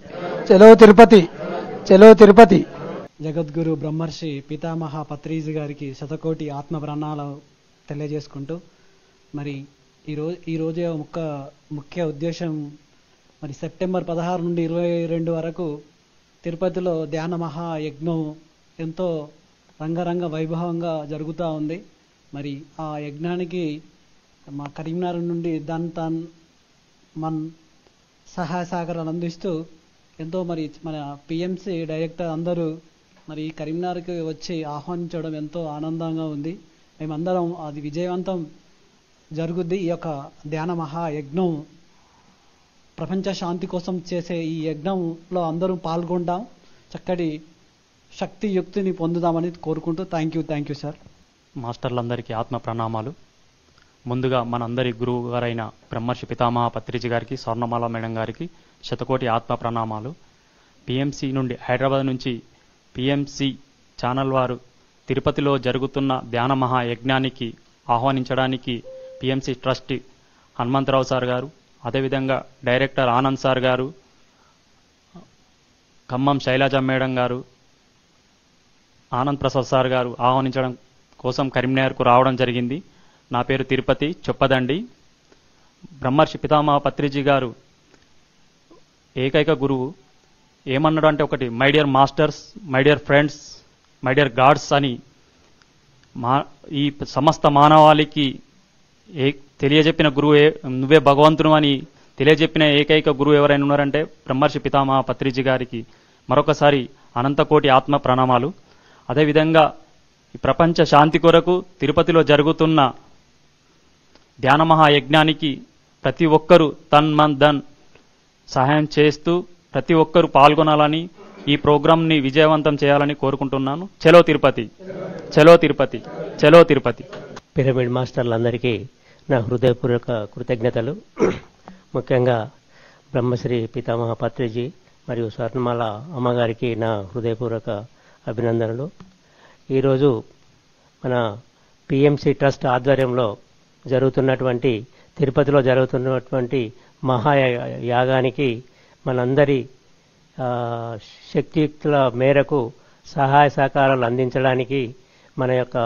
చలో తిరుపతి, చలో తిరుపతి. జగద్గురు బ్రహ్మర్షి పితామహ పత్రిజీ గారికి శతకోటి ఆత్మ ప్రణామాలు తెలియజేసుకుంటూ, మరి ఈరోజు ముఖ్య ఉద్దేశం మరి సెప్టెంబర్ 16 నుండి 22 వరకు తిరుపతిలో ధ్యాన మహాయజ్ఞం ఎంతో రంగరంగ వైభవంగా జరుగుతూ ఉంది. మరి ఆ యజ్ఞానికి మా కరీంనగర్ నుండి మన్ సహాయ సహకారాలు అందిస్తూ ఎంతో మరి మన పిఎంసి డైరెక్టర్ అందరూ మరి కరీంనగర్కి వచ్చి ఆహ్వానించడం ఎంతో ఆనందంగా ఉంది. మేమందరం అది విజయవంతం జరుగుద్ది. ఈ యొక్క ధ్యాన మహాయజ్ఞం ప్రపంచ శాంతి కోసం చేసే ఈ యజ్ఞంలో అందరూ పాల్గొంటాం, చక్కటి శక్తి యుక్తిని పొందుదామని కోరుకుంటూ థ్యాంక్ యూ సార్. మాస్టర్లందరికీ ఆత్మ ప్రణామాలు. ముందుగా మనందరి గురువు గారైన బ్రహ్మర్షి పితామహ పత్రిజీ గారికి, స్వర్ణమాల మేడం గారికి శతకోటి ఆత్మ ప్రణామాలు. పిఎంసి నుండి హైదరాబాద్ నుంచి పిఎంసి ఛానల్ వారు తిరుపతిలో జరుగుతున్న ధ్యాన మహాయజ్ఞానికి ఆహ్వానించడానికి పిఎంసి ట్రస్టీ హనుమంతరావు సార్ గారు, అదేవిధంగా డైరెక్టర్ ఆనంద్ సార్ గారు, ఖమ్మం శైలజ మేడం గారు, ఆనంద్ ప్రసాద్ సార్ గారు ఆహ్వానించడం కోసం కరీంనగర్కు రావడం జరిగింది. నా పేరు తిరుపతి చొప్పదండి. బ్రహ్మర్షి పితామహ పత్రిజీ గారు ఏకైక గురువు. ఏమన్నాడు అంటే ఒకటి, my dear masters, my dear friends, my dear God's అని ఈ సమస్త మానవాళికి తెలియజెప్పిన గురువు నువ్వే భగవంతుడు అని తెలియజెప్పిన ఏకైక గురువు ఎవరైనా ఉన్నారంటే బ్రహ్మర్షి పితామహ పత్రిజీ గారికి మరొకసారి అనంతకోటి ఆత్మ ప్రణామాలు. అదేవిధంగా ఈ ప్రపంచ శాంతి కొరకు తిరుపతిలో జరుగుతున్న ధ్యాన మహాయజ్ఞానికి ప్రతి ఒక్కరూ తన్ మన్ ధన్ సహాయం చేస్తూ ప్రతి ఒక్కరూ పాల్గొనాలని, ఈ ప్రోగ్రాంని విజయవంతం చేయాలని కోరుకుంటున్నాను. చలో తిరుపతి, చలో తిరుపతి, చలో తిరుపతి. పిరమిడ్ మాస్టర్లందరికీ నా హృదయపూర్వక కృతజ్ఞతలు. ముఖ్యంగా బ్రహ్మశ్రీ పితామహ పత్రిజీ మరియు స్వర్ణమాల అమ్మగారికి నా హృదయపూర్వక అభినందనలు. ఈరోజు మన పిఎంసి ట్రస్ట్ ఆధ్వర్యంలో జరుగుతున్నటువంటి తిరుపతిలో జరుగుతున్నటువంటి మహాయాగానికి మనందరి శక్తియుక్తుల మేరకు సహాయ సహకారాలు అందించడానికి మన యొక్క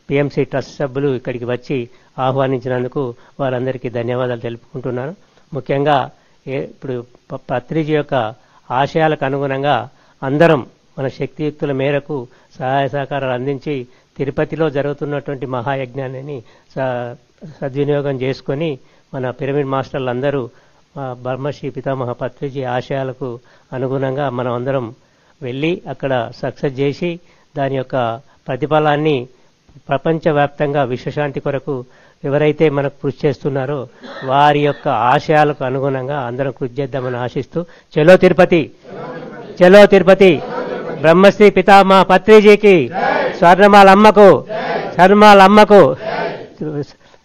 పిఎంసి ట్రస్ట్ సభ్యులు ఇక్కడికి వచ్చి ఆహ్వానించినందుకు వారందరికీ ధన్యవాదాలు తెలుపుకుంటున్నాను. ముఖ్యంగా ఇప్పుడు పత్రిజీ యొక్క ఆశయాలకు అనుగుణంగా అందరం మన శక్తియుక్తుల మేరకు సహాయ సహకారాలు అందించి తిరుపతిలో జరుగుతున్నటువంటి మహాయజ్ఞాన్ని సద్వినియోగం చేసుకొని మన పిరమిడ్ మాస్టర్లందరూ బ్రహ్మశ్రీ పితామహ పత్రిజీ ఆశయాలకు అనుగుణంగా మనం అందరం వెళ్ళి అక్కడ సక్సెస్ చేసి దాని యొక్క ప్రతిఫలాన్ని ప్రపంచవ్యాప్తంగా విశ్వశాంతి కొరకు ఎవరైతే మనకు కృషి చేస్తున్నారో వారి యొక్క ఆశయాలకు అనుగుణంగా అందరం కృషి చేద్దామని ఆశిస్తూ చలో తిరుపతి, చలో తిరుపతి. బ్రహ్మశ్రీ పితామహ పత్రిజీకి, స్వర్ణమాల అమ్మకు, స్వర్ణమాల అమ్మకు,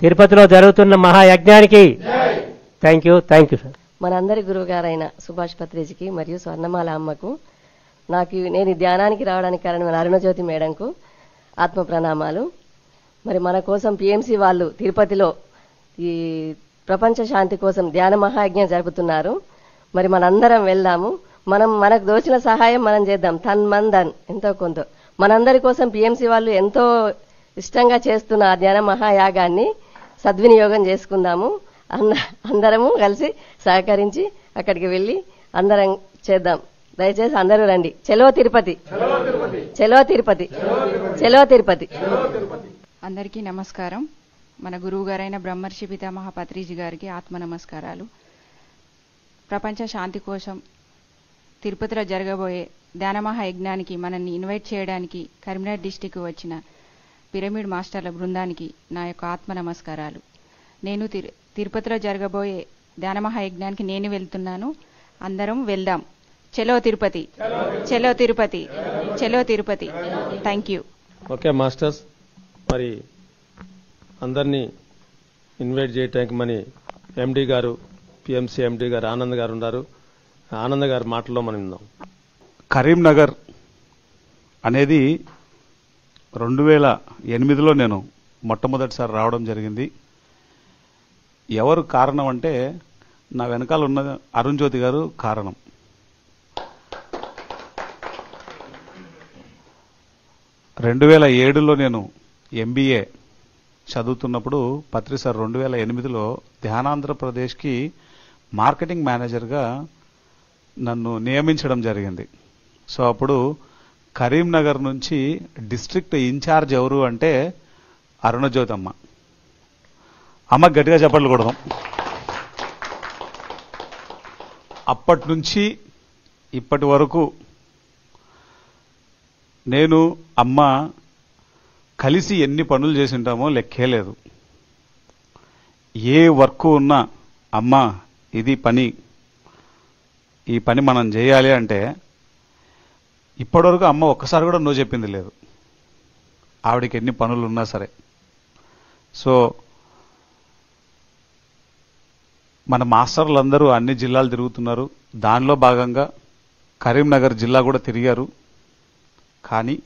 తిరుపతిలో జరుగుతున్న మహాయజ్ఞానికి థ్యాంక్ యూ సార్. మనందరి గురువు గారైన సుభాష్ పత్రిజీకి మరియు స్వర్ణమాల అమ్మకు, నేను ఈ ధ్యానానికి రావడానికి కారణమైన అరుణజ్యోతి మేడంకు ఆత్మ ప్రణామాలు. మరి మన కోసం పిఎంసి వాళ్ళు తిరుపతిలో ఈ ప్రపంచ శాంతి కోసం ధ్యాన మహాయజ్ఞం జరుపుతున్నారు. మరి మనందరం వెళ్దాము. మనకు దోచిన సహాయం మనం చేద్దాం. తన్ మన్ ధన్, ఎంతో కొంత. మనందరి కోసం పిఎంసి వాళ్ళు ఎంతో ఇష్టంగా చేస్తున్న ఆ ధ్యాన మహాయాగాన్ని సద్వినియోగం చేసుకుందాము. అందరము కలిసి సహకరించి అక్కడికి వెళ్ళి అందరం చేద్దాం. దయచేసి అందరూ రండి. చలో తిరుపతి, చలో తిరుపతి, చలో తిరుపతి. అందరికీ నమస్కారం. మన గురువు గారైన బ్రహ్మర్షి పితామహ పత్రిజీ గారికి ఆత్మ నమస్కారాలు. ప్రపంచ శాంతి కోసం తిరుపతిలో జరగబోయే ధ్యానమహా యజ్ఞానికి మనల్ని ఇన్వైట్ చేయడానికి కరీంనగర్ డిస్టిక్ వచ్చిన పిరమిడ్ మాస్టర్ల బృందానికి నా యొక్క ఆత్మ నమస్కారాలు. నేను తిరుపతిలో జరగబోయే ధ్యానమహా యజ్ఞానికి నేను వెళ్తున్నాను. అందరం వెళ్దాం. చలో తిరుపతి, చలో తిరుపతి, చలో Tirupati. Thank you. Okay masters, మరి అందరినీ ఇన్వైట్ చేయడానికి మన ఎండి గారు, పిఎంసి ఎండి గారు ఆనంద్ గారు ఉన్నారు. ఆనంద్ గారి మాటల్లో మనం విందాం. కరీంనగర్ అనేది 2008లో నేను మొట్టమొదటిసారి రావడం జరిగింది. ఎవరు కారణం అంటే నా వెనకాల ఉన్న అరుణ్ జ్యోతి గారు కారణం. రెండు 2007లో నేను ఎంబీఏ చదువుతున్నప్పుడు పత్రి సార్ 2008లో ధ్యానాంధ్రప్రదేశ్కి మార్కెటింగ్ మేనేజర్గా నన్ను నియమించడం జరిగింది. సో అప్పుడు కరీంనగర్ నుంచి డిస్ట్రిక్ట్ ఇన్ఛార్జ్ ఎవరు అంటే అరుణజ్యోతి అమ్మ. అమ్మ గట్టిగా చప్పట్లు కొడదాం. అప్పటి నుంచి ఇప్పటి వరకు నేను అమ్మ కలిసి ఎన్ని పనులు చేసి ఉంటామో లెక్కే లేదు. ఏ వర్క్ ఉన్నా అమ్మ ఇది పని, ఈ పని మనం చేయాలి అంటే ఇప్పటివరకు అమ్మ ఒక్కసారి కూడా నో చెప్పింది లేదు, ఆవిడకి ఎన్ని పనులు ఉన్నా సరే. సో మన మాస్టర్లందరూ అన్ని జిల్లాలు తిరుగుతున్నారు. దానిలో భాగంగా కరీంనగర్ జిల్లా కూడా తిరిగారు. కానీ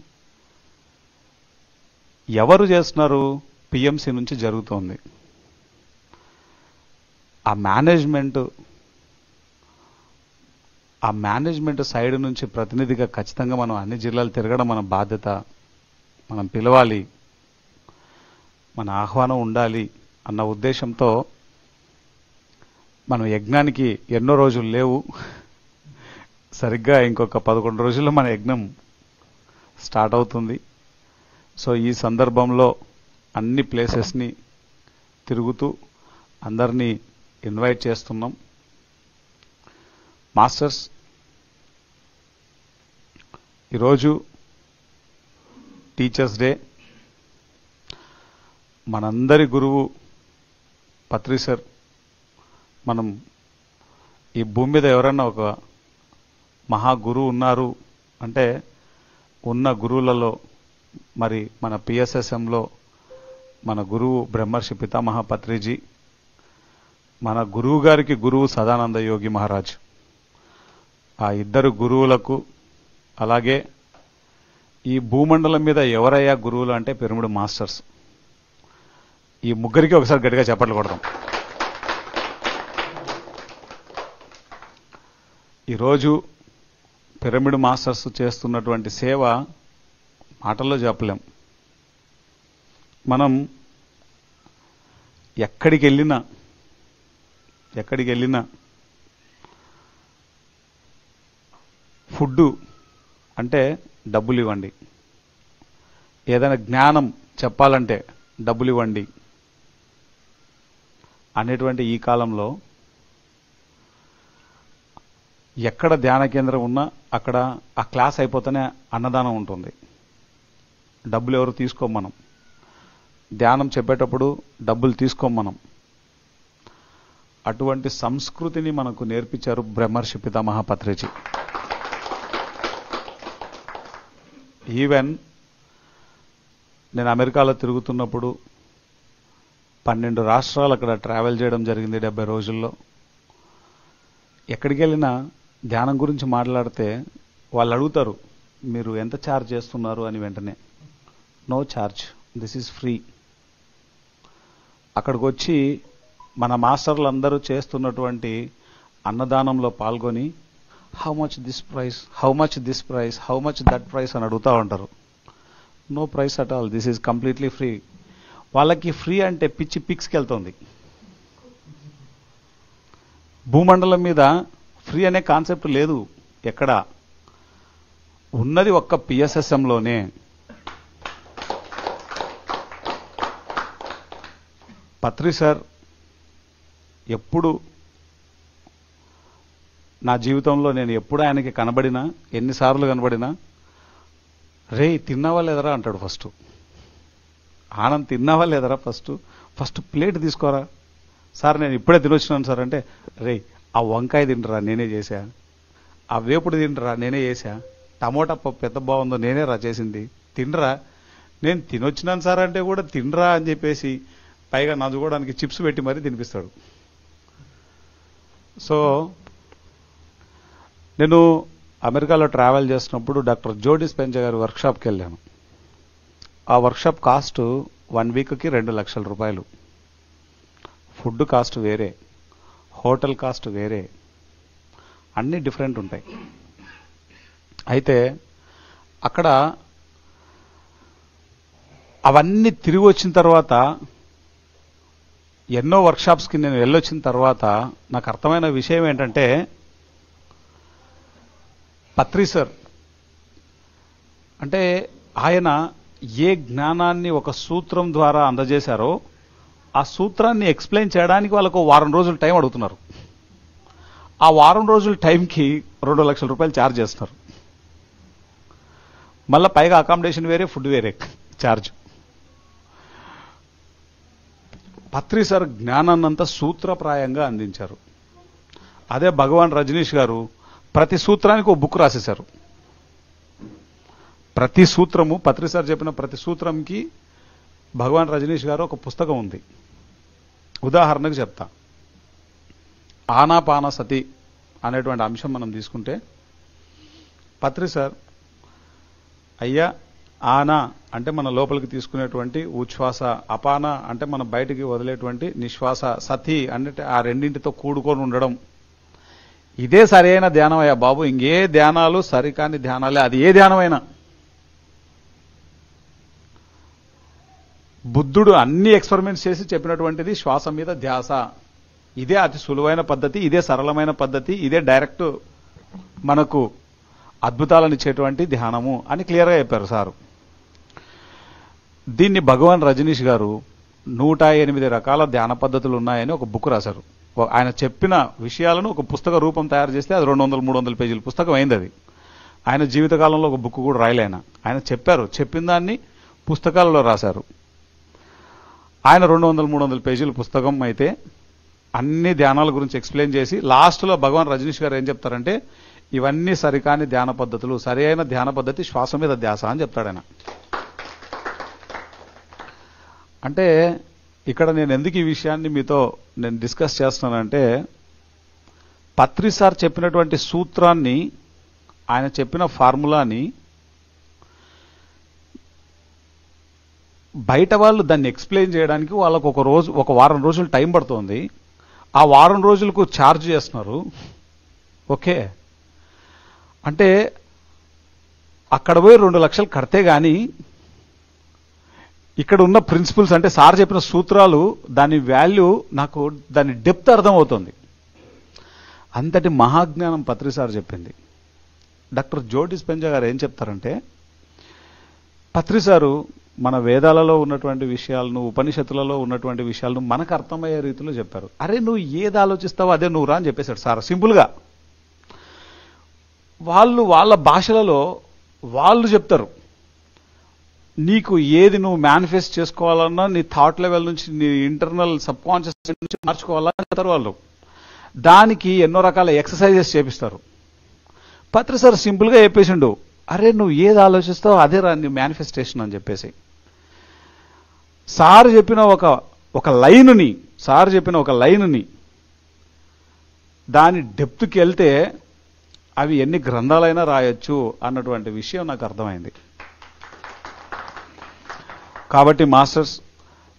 ఎవరు చేస్తున్నారు? పిఎంసి నుంచి జరుగుతోంది. ఆ మేనేజ్మెంట్ సైడ్ నుంచి ప్రతినిధిగా ఖచ్చితంగా మనం అన్ని జిల్లాలు తిరగడం మన బాధ్యత. మనం పిలవాలి, మన ఆహ్వానం ఉండాలి అన్న ఉద్దేశంతో మనం యజ్ఞానికి ఎన్నో రోజులు లేవు, సరిగ్గా ఇంకొక 11 రోజుల్లో మన యజ్ఞం స్టార్ట్ అవుతుంది. సో ఈ సందర్భంలో అన్ని ప్లేసెస్ని తిరుగుతూ అందరినీ ఇన్వైట్ చేస్తున్నాం. మాస్టర్స్, ఈరోజు టీచర్స్ డే. మనందరి గురువు పత్రి సార్. మనం ఈ భూమి మీద ఎవరన్నా ఒక మహా గురువు ఉన్నారు అంటే ఉన్న గురువులలో మరి మన పిఎస్ఎస్ఎంలో మన గురువు బ్రహ్మర్షి పితామహ పత్రిజీ, మన గురువు గారికి గురువు సదానంద యోగి మహారాజ్. ఆ ఇద్దరు గురువులకు, అలాగే ఈ భూమండలం మీద ఎవరయ్యా గురువులు అంటే పిరమిడ్ మాస్టర్స్. ఈ ముగ్గురికి ఒకసారి గట్టిగా చప్పట్లు కొడదాం. ఈరోజు పిరమిడ్ మాస్టర్స్ చేస్తున్నటువంటి సేవ మాటల్లో చెప్పలేం. మనం ఎక్కడికి వెళ్ళినా ఫుడ్ అంటే డబ్బులు ఇవ్వండి, ఏదైనా జ్ఞానం చెప్పాలంటే డబ్బులు ఇవ్వండి అనేటువంటి ఈ కాలంలో ఎక్కడ ధ్యాన కేంద్రం ఉన్నా అక్కడ ఆ క్లాస్ అయిపోతేనే అన్నదానం ఉంటుంది. డబ్బులు ఎవరు తీసుకోం మనం. ధ్యానం చెప్పేటప్పుడు డబ్బులు తీసుకోం మనం. అటువంటి సంస్కృతిని మనకు నేర్పించారు బ్రహ్మర్షి పితామహ పత్రిజీ. ఈవెన్ నేను అమెరికాలో తిరుగుతున్నప్పుడు 12 రాష్ట్రాలు అక్కడ ట్రావెల్ చేయడం జరిగింది 70 రోజుల్లో. ఎక్కడికి వెళ్ళినా ధ్యానం గురించి మాట్లాడితే వాళ్ళు అడుగుతారు, మీరు ఎంత ఛార్జ్ చేస్తున్నారు అని. వెంటనే no charge, this is free. అక్కడికి వచ్చి మన మాస్టర్లు అందరూ చేస్తున్నటువంటి అన్నదానంలో పాల్గొని how much this price, how much this price, how much that price అని అడుగుతూ ఉంటారు. No price at all, this is completely free. వాళ్ళకి ఫ్రీ అంటే పిచ్చి పిక్స్కి వెళ్తుంది. భూమండలం మీద ఫ్రీ అనే కాన్సెప్ట్ లేదు ఎక్కడ. ఉన్నది ఒక్క పిఎస్ఎస్ఎంలోనే. పత్రి సార్ ఎప్పుడు నా జీవితంలో నేను ఎప్పుడు ఆయనకి కనబడినా, ఎన్నిసార్లు కనబడినా, రే తిన్నావా లేదరా అంటాడు ఫస్ట్. ఆనంద్ తిన్నావా లేదరా ఫస్ట్ ప్లేట్ తీసుకోరా. సార్ నేను ఇప్పుడే తినొచ్చినాను సార్ అంటే, రే ఆ వంకాయ తింటరా నేనే చేశా, ఆ వేపుడు తింటరా నేనే చేశా, టమోటా పప్పు ఎంత బాగుందో నేనే రా చేసింది, తినరా. నేను తినొచ్చినాను సార్ అంటే కూడా తినరా అని చెప్పేసి పైగా నవ్వుకోవడానికి చిప్స్ పెట్టి మరీ తినిపిస్తాడు. సో నేను అమెరికాలో ట్రావెల్ చేసినప్పుడు డాక్టర్ జో డిస్పెన్జా గారి వర్క్షాప్కి వెళ్ళాను. ఆ వర్క్షాప్ కాస్ట్ 1 వీక్కి 2 లక్షల రూపాయలు. ఫుడ్ కాస్ట్ వేరే, హోటల్ కాస్ట్ వేరే, అన్నీ డిఫరెంట్ ఉంటాయి. అయితే అక్కడ అవన్నీ తిరిగి వచ్చిన తర్వాత, ఎన్నో వర్క్షాప్స్కి నేను వెళ్ళొచ్చిన తర్వాత నాకు అర్థమైన విషయం ఏంటంటే, పత్రి సార్ అంటే ఆయన ఏ జ్ఞానాన్ని ఒక సూత్రం ద్వారా అందజేశారో ఆ సూత్రాన్ని ఎక్స్ప్లెయిన్ చేయడానికి వాళ్ళకు 1 వారం రోజులు టైం అడుగుతున్నారు. ఆ 1 వారం రోజుల టైంకి 2 లక్షల రూపాయలు ఛార్జ్ చేస్తున్నారు. మళ్ళీ పైగా అకామిడేషన్ వేరే, ఫుడ్ వేరే ఛార్జ్. పత్రి సార్ జ్ఞానాన్నంతా సూత్రప్రాయంగా అందించారు. అదే భగవాన్ రజనీష్ గారు ప్రతి సూత్రానికి ఒక బుక్ రాసేశారు. ప్రతి సూత్రము, పత్రి సార్ చెప్పిన ప్రతి సూత్రంకి భగవాన్ రజనీష్ గారు ఒక పుస్తకం ఉంది. ఉదాహరణకు చెప్తా, ఆనాపాన సతి అనేటువంటి అంశం మనం తీసుకుంటే, పత్రి సార్ అయ్యా ఆనా అంటే మన లోపలికి తీసుకునేటువంటి ఉచ్ఛ్వాస, అపాన అంటే మనం బయటికి వదిలేటువంటి నిశ్వాస, సతి అంటే ఆ రెండింటితో కూడుకొని ఉండడం. ఇదే సరైన ధ్యానం అయ్యా బాబు, ఇంకే ధ్యానాలు సరికాని ధ్యానాలే. అది ఏ ధ్యానమైనా బుద్ధుడు అన్ని ఎక్స్పెరిమెంట్స్ చేసి చెప్పినటువంటిది శ్వాస మీద ధ్యాస. ఇదే అతి సులువైన పద్ధతి, ఇదే సరళమైన పద్ధతి, ఇదే డైరెక్ట్ మనకు అద్భుతాలను ఇచ్చేటువంటి ధ్యానము అని క్లియర్గా చెప్పారు సారు. దీన్ని భగవాన్ రజనీష్ గారు 108 రకాల ధ్యాన పద్ధతులు ఉన్నాయని ఒక బుక్ రాశారు. ఆయన చెప్పిన విషయాలను ఒక పుస్తక రూపం తయారు చేస్తే అది 200-300 పేజీల పుస్తకం అయింది. అది ఆయన జీవితకాలంలో ఒక బుక్ కూడా రాయలేన. ఆయన చెప్పారు, చెప్పిన దాన్ని పుస్తకాలలో రాశారు. ఆయన 200-300 పేజీల పుస్తకం అయితే అన్ని ధ్యానాల గురించి ఎక్స్ప్లెయిన్ చేసి లాస్ట్లో భగవాన్ రజనీష్ గారు ఏం చెప్తారంటే, ఇవన్నీ సరికాని ధ్యాన పద్ధతులు, సరి అయిన ధ్యాన పద్ధతి శ్వాస మీద ధ్యాస అని చెప్తాడు ఆయన. అంటే ఇక్కడ నేను ఎందుకు ఈ విషయాన్ని మీతో నేను డిస్కస్ చేస్తున్నానంటే, పత్రి సార్ చెప్పినటువంటి సూత్రాన్ని, ఆయన చెప్పిన ఫార్ములాని బయట వాళ్ళు దాన్ని ఎక్స్ప్లెయిన్ చేయడానికి వాళ్ళకు ఒక వారం రోజులు టైం పడుతుంది. ఆ వారం రోజులకు ఛార్జ్ చేస్తున్నారు. ఓకే, అంటే అక్కడ పోయి 2 లక్షలు కడితే గాని ఇక్కడ ఉన్న ప్రిన్సిపల్స్, అంటే సార్ చెప్పిన సూత్రాలు, దాని వాల్యూ నాకు, దాని డెప్త్ అర్థమవుతుంది. అంతటి మహాజ్ఞానం పత్రి సార్ చెప్పింది. డాక్టర్ జో డిస్పెంజా గారు ఏం చెప్తారంటే, పత్రి సారు మన వేదాలలో ఉన్నటువంటి విషయాలను, ఉపనిషత్తులలో ఉన్నటువంటి విషయాలను మనకు అర్థమయ్యే రీతిలో చెప్పారు. అరే నువ్వు ఏది ఆలోచిస్తావో అదే నువ్వు రా అని చెప్పేశాడు సార్ సింపుల్గా. వాళ్ళు వాళ్ళ భాషలలో వాళ్ళు చెప్తారు, నీకు ఏది నువ్వు మేనిఫెస్ట్ చేసుకోవాలన్నా నీ థాట్ లెవెల్ నుంచి, నీ ఇంటర్నల్ సబ్ కాన్షియస్ నుంచి మార్చుకోవాలని చెప్తారు వాళ్ళు. దానికి ఎన్నో రకాల ఎక్సర్సైజెస్ చేపిస్తారు. పత్రి సార్ సింపుల్గా చెప్పేసిండు, అరే నువ్వు ఏది ఆలోచిస్తావో అదే రా నీ మేనిఫెస్టేషన్ అని చెప్పేసి. సార్ చెప్పిన ఒక లైన్ని దాని డెప్త్కి వెళ్తే అవి ఎన్ని గ్రంథాలైనా రాయొచ్చు అన్నటువంటి విషయం నాకు అర్థమైంది. కాబట్టి మాస్టర్స్,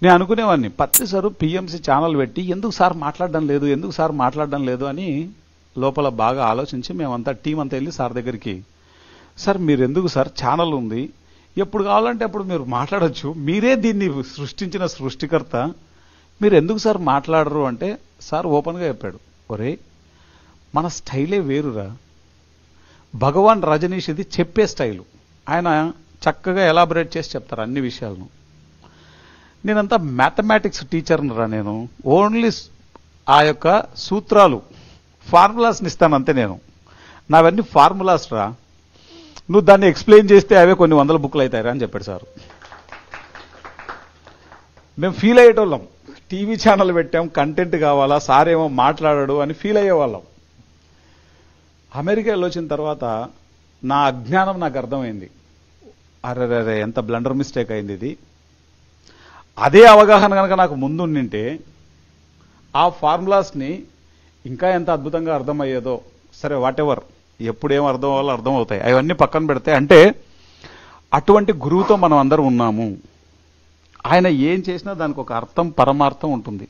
నేను అనుకునేవాడిని, పత్రి సారు పిఎంసి ఛానల్ పెట్టి ఎందుకు సార్ మాట్లాడడం లేదు అని లోపల బాగా ఆలోచించి మేమంతా టీం అంతా వెళ్ళి సార్ దగ్గరికి, సార్ మీరు ఎందుకు సార్, ఛానల్ ఉంది, ఎప్పుడు కావాలంటే అప్పుడు మీరు మాట్లాడచ్చు, మీరే దీన్ని సృష్టించిన సృష్టికర్త, మీరు ఎందుకు సార్ మాట్లాడరు అంటే సార్ ఓపెన్గా చెప్పాడు, ఒరే మన స్టైలే వేరురా. భగవాన్ రజనీష్ ఇది చెప్పే స్టైలు, ఆయన చక్కగా ఎలాబరేట్ చేసి చెప్తారు అన్ని విషయాలను. నేనంతా మ్యాథమెటిక్స్ టీచర్ని రా, నేను ఓన్లీ ఆ యొక్క సూత్రాలు, ఫార్ములాస్ని ఇస్తాను అంతే. నావన్నీ ఫార్ములాస్ రా, నువ్వు దాన్ని ఎక్స్ప్లెయిన్ చేస్తే అవే కొన్ని 100 బుక్లు అవుతాయిరా అని చెప్పాడు సార్. మేము ఫీల్ అయ్యేటోళ్ళం, టీవీ ఛానల్ పెట్టాం, కంటెంట్ కావాలా, సార్ ఏమో మాట్లాడాడు అని ఫీల్ అయ్యేవాళ్ళం. అమెరికా వచ్చిన తర్వాత నా అజ్ఞానం నాకు అర్థమైంది. అరే ఎంత బ్లండర్ మిస్టేక్ అయింది ఇది. అదే అవగాహన కనుక నాకు ముందు ఉండింటే ఆ ఫార్ములాస్ని ఇంకా ఎంత అద్భుతంగా అర్థమయ్యేదో. సరే వాట్ ఎవర్, ఎప్పుడేం అర్థం అవ్వాలో అర్థమవుతాయి, అవన్నీ పక్కన పెడితే, అంటే అటువంటి గురువుతో మనం అందరం ఉన్నాము. ఆయన ఏం చేసినా దానికి ఒక అర్థం, పరమార్థం ఉంటుంది.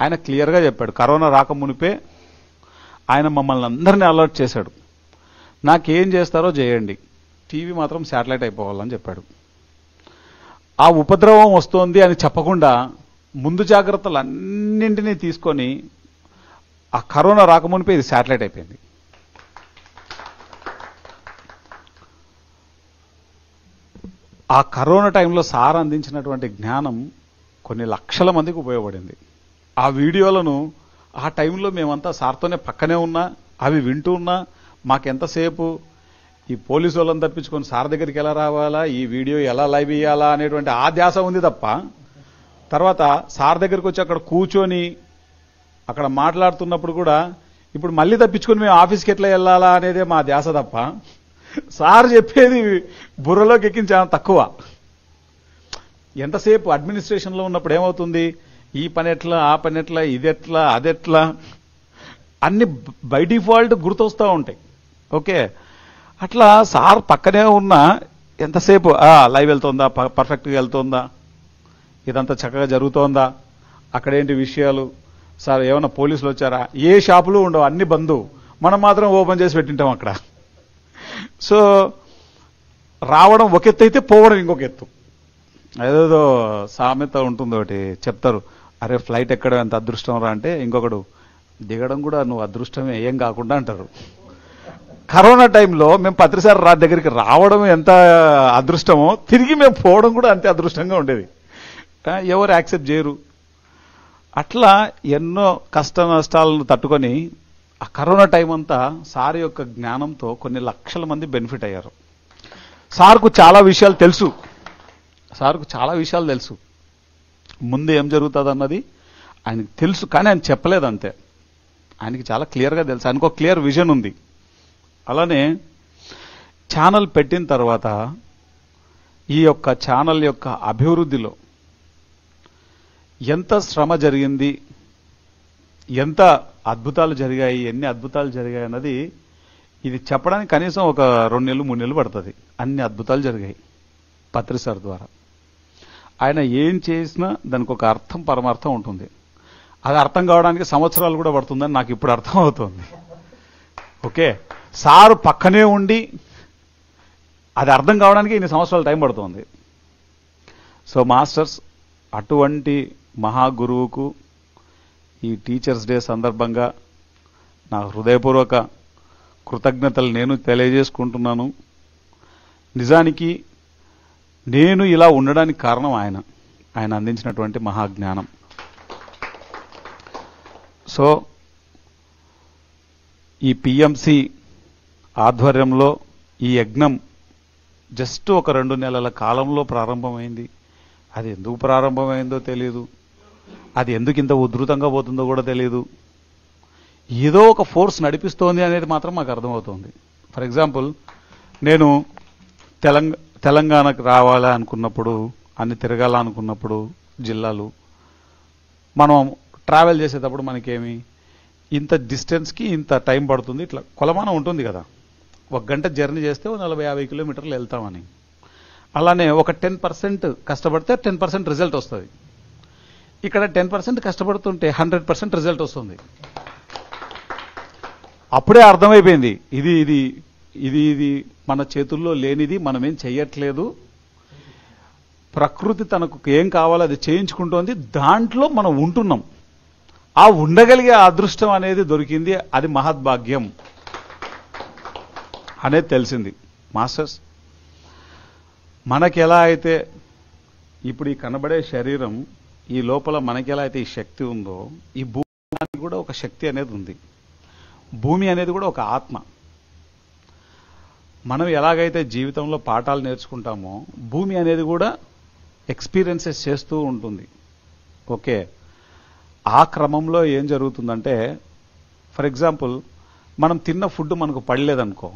ఆయన క్లియర్గా చెప్పాడు. కరోనా రాకమునిపే ఆయన మమ్మల్ని అందరినీ అలర్ట్ చేశాడు, నాకేం చేస్తారో చేయండి, టీవీ మాత్రం శాటిలైట్ అయిపోవాలని చెప్పాడు. ఆ ఉపద్రవం వస్తోంది అని చెప్పకుండా ముందు జాగ్రత్తలు అన్నింటినీ తీసుకొని ఆ కరోనా రాకమునిపే ఇది శాటిలైట్ అయిపోయింది. ఆ కరోనా టైంలో సార్ అందించినటువంటి జ్ఞానం కొన్ని లక్షల మందికి ఉపయోగపడింది. ఆ వీడియోలను ఆ టైంలో మేమంతా సార్తోనే పక్కనే ఉన్నా, అవి వింటూ ఉన్నా, మాకెంతసేపు ఈ పోలీసు వాళ్ళని తప్పించుకొని సార్ దగ్గరికి ఎలా రావాలా, ఈ వీడియో ఎలా లైవ్ ఇయ్యాలా అనేటువంటి ఆ ధ్యాస ఉంది తప్ప, తర్వాత సార్ దగ్గరికి వచ్చి అక్కడ కూర్చొని అక్కడ మాట్లాడుతున్నప్పుడు కూడా ఇప్పుడు మళ్ళీ తప్పించుకొని మేము ఆఫీస్కి ఎట్లా వెళ్ళాలా అనేదే మా ధ్యాస తప్ప, సార్ చెప్పేది బుర్రలోకి ఎక్కించాను తక్కువ. ఎంతసేపు అడ్మినిస్ట్రేషన్లో ఉన్నప్పుడు ఏమవుతుంది, ఈ పని ఎట్లా, ఆ పని ఎట్లా, ఇదెట్లా, అదెట్లా, అన్ని బై డిఫాల్ట్ గుర్తొస్తూ ఉంటాయి. ఓకే, అట్లా సార్ పక్కనే ఉన్న ఎంతసేపు లైవ్ వెళ్తోందా, పర్ఫెక్ట్గా వెళ్తోందా, ఇదంతా చక్కగా జరుగుతోందా, అక్కడేంటి విషయాలు, సార్ ఏమైనా పోలీసులు వచ్చారా, ఏ షాపులు ఉండవు, అన్ని బంద్, మనం మాత్రం ఓపెన్ చేసి పెట్టింటాం అక్కడ. సో రావడం ఒక ఎత్తు అయితే పోవడం ఇంకొక ఎత్తు. ఏదేదో సామెత ఉంటుంది ఒకటి చెప్తారు, అరే ఫ్లైట్ ఎక్కడం ఎంత అదృష్టం రా అంటే, ఇంకొకడు దిగడం కూడా నువ్వు అదృష్టమే ఏం కాకుండా అంటారు. కరోనా టైంలో మేము పత్రిసారి దగ్గరికి రావడం ఎంత అదృష్టమో, తిరిగి మేము పోవడం కూడా అంతే అదృష్టంగా ఉండేది. ఎవరు యాక్సెప్ట్ చేయరు. అట్లా ఎన్నో కష్ట నష్టాలను తట్టుకొని ఆ కరోనా టైం అంతా సార్ యొక్క జ్ఞానంతో కొన్ని లక్షల మంది బెనిఫిట్ అయ్యారు. సార్కు చాలా విషయాలు తెలుసు, ముందు ఏం జరుగుతుంది అన్నది ఆయనకు తెలుసు, కానీ ఆయన చెప్పలేదు అంతే. ఆయనకి చాలా క్లియర్గా తెలుసు, ఆయనకు ఒక క్లియర్ విజన్ ఉంది. అలానే ఛానల్ పెట్టిన తర్వాత ఈ యొక్క ఛానల్ యొక్క అభివృద్ధిలో ఎంత శ్రమ జరిగింది, ఎంత అద్భుతాలు జరిగాయి, ఎన్ని అద్భుతాలు జరిగాయి అన్నది ఇది చెప్పడానికి కనీసం ఒక 2 నెలలు 3 నెలలు పడుతుంది. అన్ని అద్భుతాలు జరిగాయి పత్రి సార్ ద్వారా. ఆయన ఏం చేసినా దానికి ఒక అర్థం పరమార్థం ఉంటుంది. అది అర్థం కావడానికి సంవత్సరాలు కూడా పడుతుందని నాకు ఇప్పుడు అర్థం అవుతుంది. ఓకే, సారు పక్కనే ఉండి అది అర్థం కావడానికి ఇన్ని సంవత్సరాల టైం పడుతుంది. సో మాస్టర్స్, అటువంటి మహాగురువుకు ఈ టీచర్స్ డే సందర్భంగా నా హృదయపూర్వక కృతజ్ఞతలు నేను తెలియజేసుకుంటున్నాను. నిజానికి నేను ఇలా ఉండడానికి కారణం ఆయన అందించినటువంటి మహాజ్ఞానం. సో ఈ పిఎంసి ఆధ్వర్యంలో ఈ యజ్ఞం జస్ట్ ఒక 2 నెలల కాలంలో ప్రారంభమైంది. అది ఎందుకు ప్రారంభమైందో తెలియదు, అది ఎందుకు ఇంత ఉధృతంగా పోతుందో కూడా తెలియదు. ఏదో ఒక ఫోర్స్ నడిపిస్తోంది అనేది మాత్రం మాకు అర్థమవుతుంది. ఫర్ ఎగ్జాంపుల్, నేను తెలంగాణకు రావాలా అనుకున్నప్పుడు, అన్ని తిరగాలనుకున్నప్పుడు జిల్లాలు, మనం ట్రావెల్ చేసేటప్పుడు మనకేమి ఇంత డిస్టెన్స్కి ఇంత టైం పడుతుంది, ఇట్లా కొలమానం ఉంటుంది కదా. 1 గంట జర్నీ చేస్తే 40-50 కిలోమీటర్లు వెళ్తామని. అలానే ఒక 10% కష్టపడితే 10% రిజల్ట్ వస్తుంది. ఇక్కడ 10% కష్టపడుతుంటే 100% రిజల్ట్ వస్తుంది. అప్పుడే అర్థమైపోయింది ఇది ఇది ఇది ఇది మన చేతుల్లో లేనిది, మనమేం చెయ్యట్లేదు. ప్రకృతి తనకు ఏం కావాలో అది చేయించుకుంటోంది, దాంట్లో మనం ఉంటున్నాం. ఆ ఉండగలిగే అదృష్టం అనేది దొరికింది, అది మహద్భాగ్యం అనేది తెలిసింది. మాస్టర్స్, మనకి ఎలా అయితే ఇప్పుడు ఈ కనబడే శరీరం, ఈ లోపల మనకి ఎలా అయితే ఈ శక్తి ఉందో, ఈ భూమికి కూడా ఒక శక్తి అనేది ఉంది. భూమి అనేది కూడా ఒక ఆత్మ. మనం ఎలాగైతే జీవితంలో పాఠాలు నేర్చుకుంటామో, భూమి అనేది కూడా ఎక్స్పీరియన్సెస్ చేస్తూ ఉంటుంది. ఓకే, ఆ క్రమంలో ఏం జరుగుతుందంటే, ఫర్ ఎగ్జాంపుల్, మనం తిన్న ఫుడ్ మనకు పడలేదనుకో,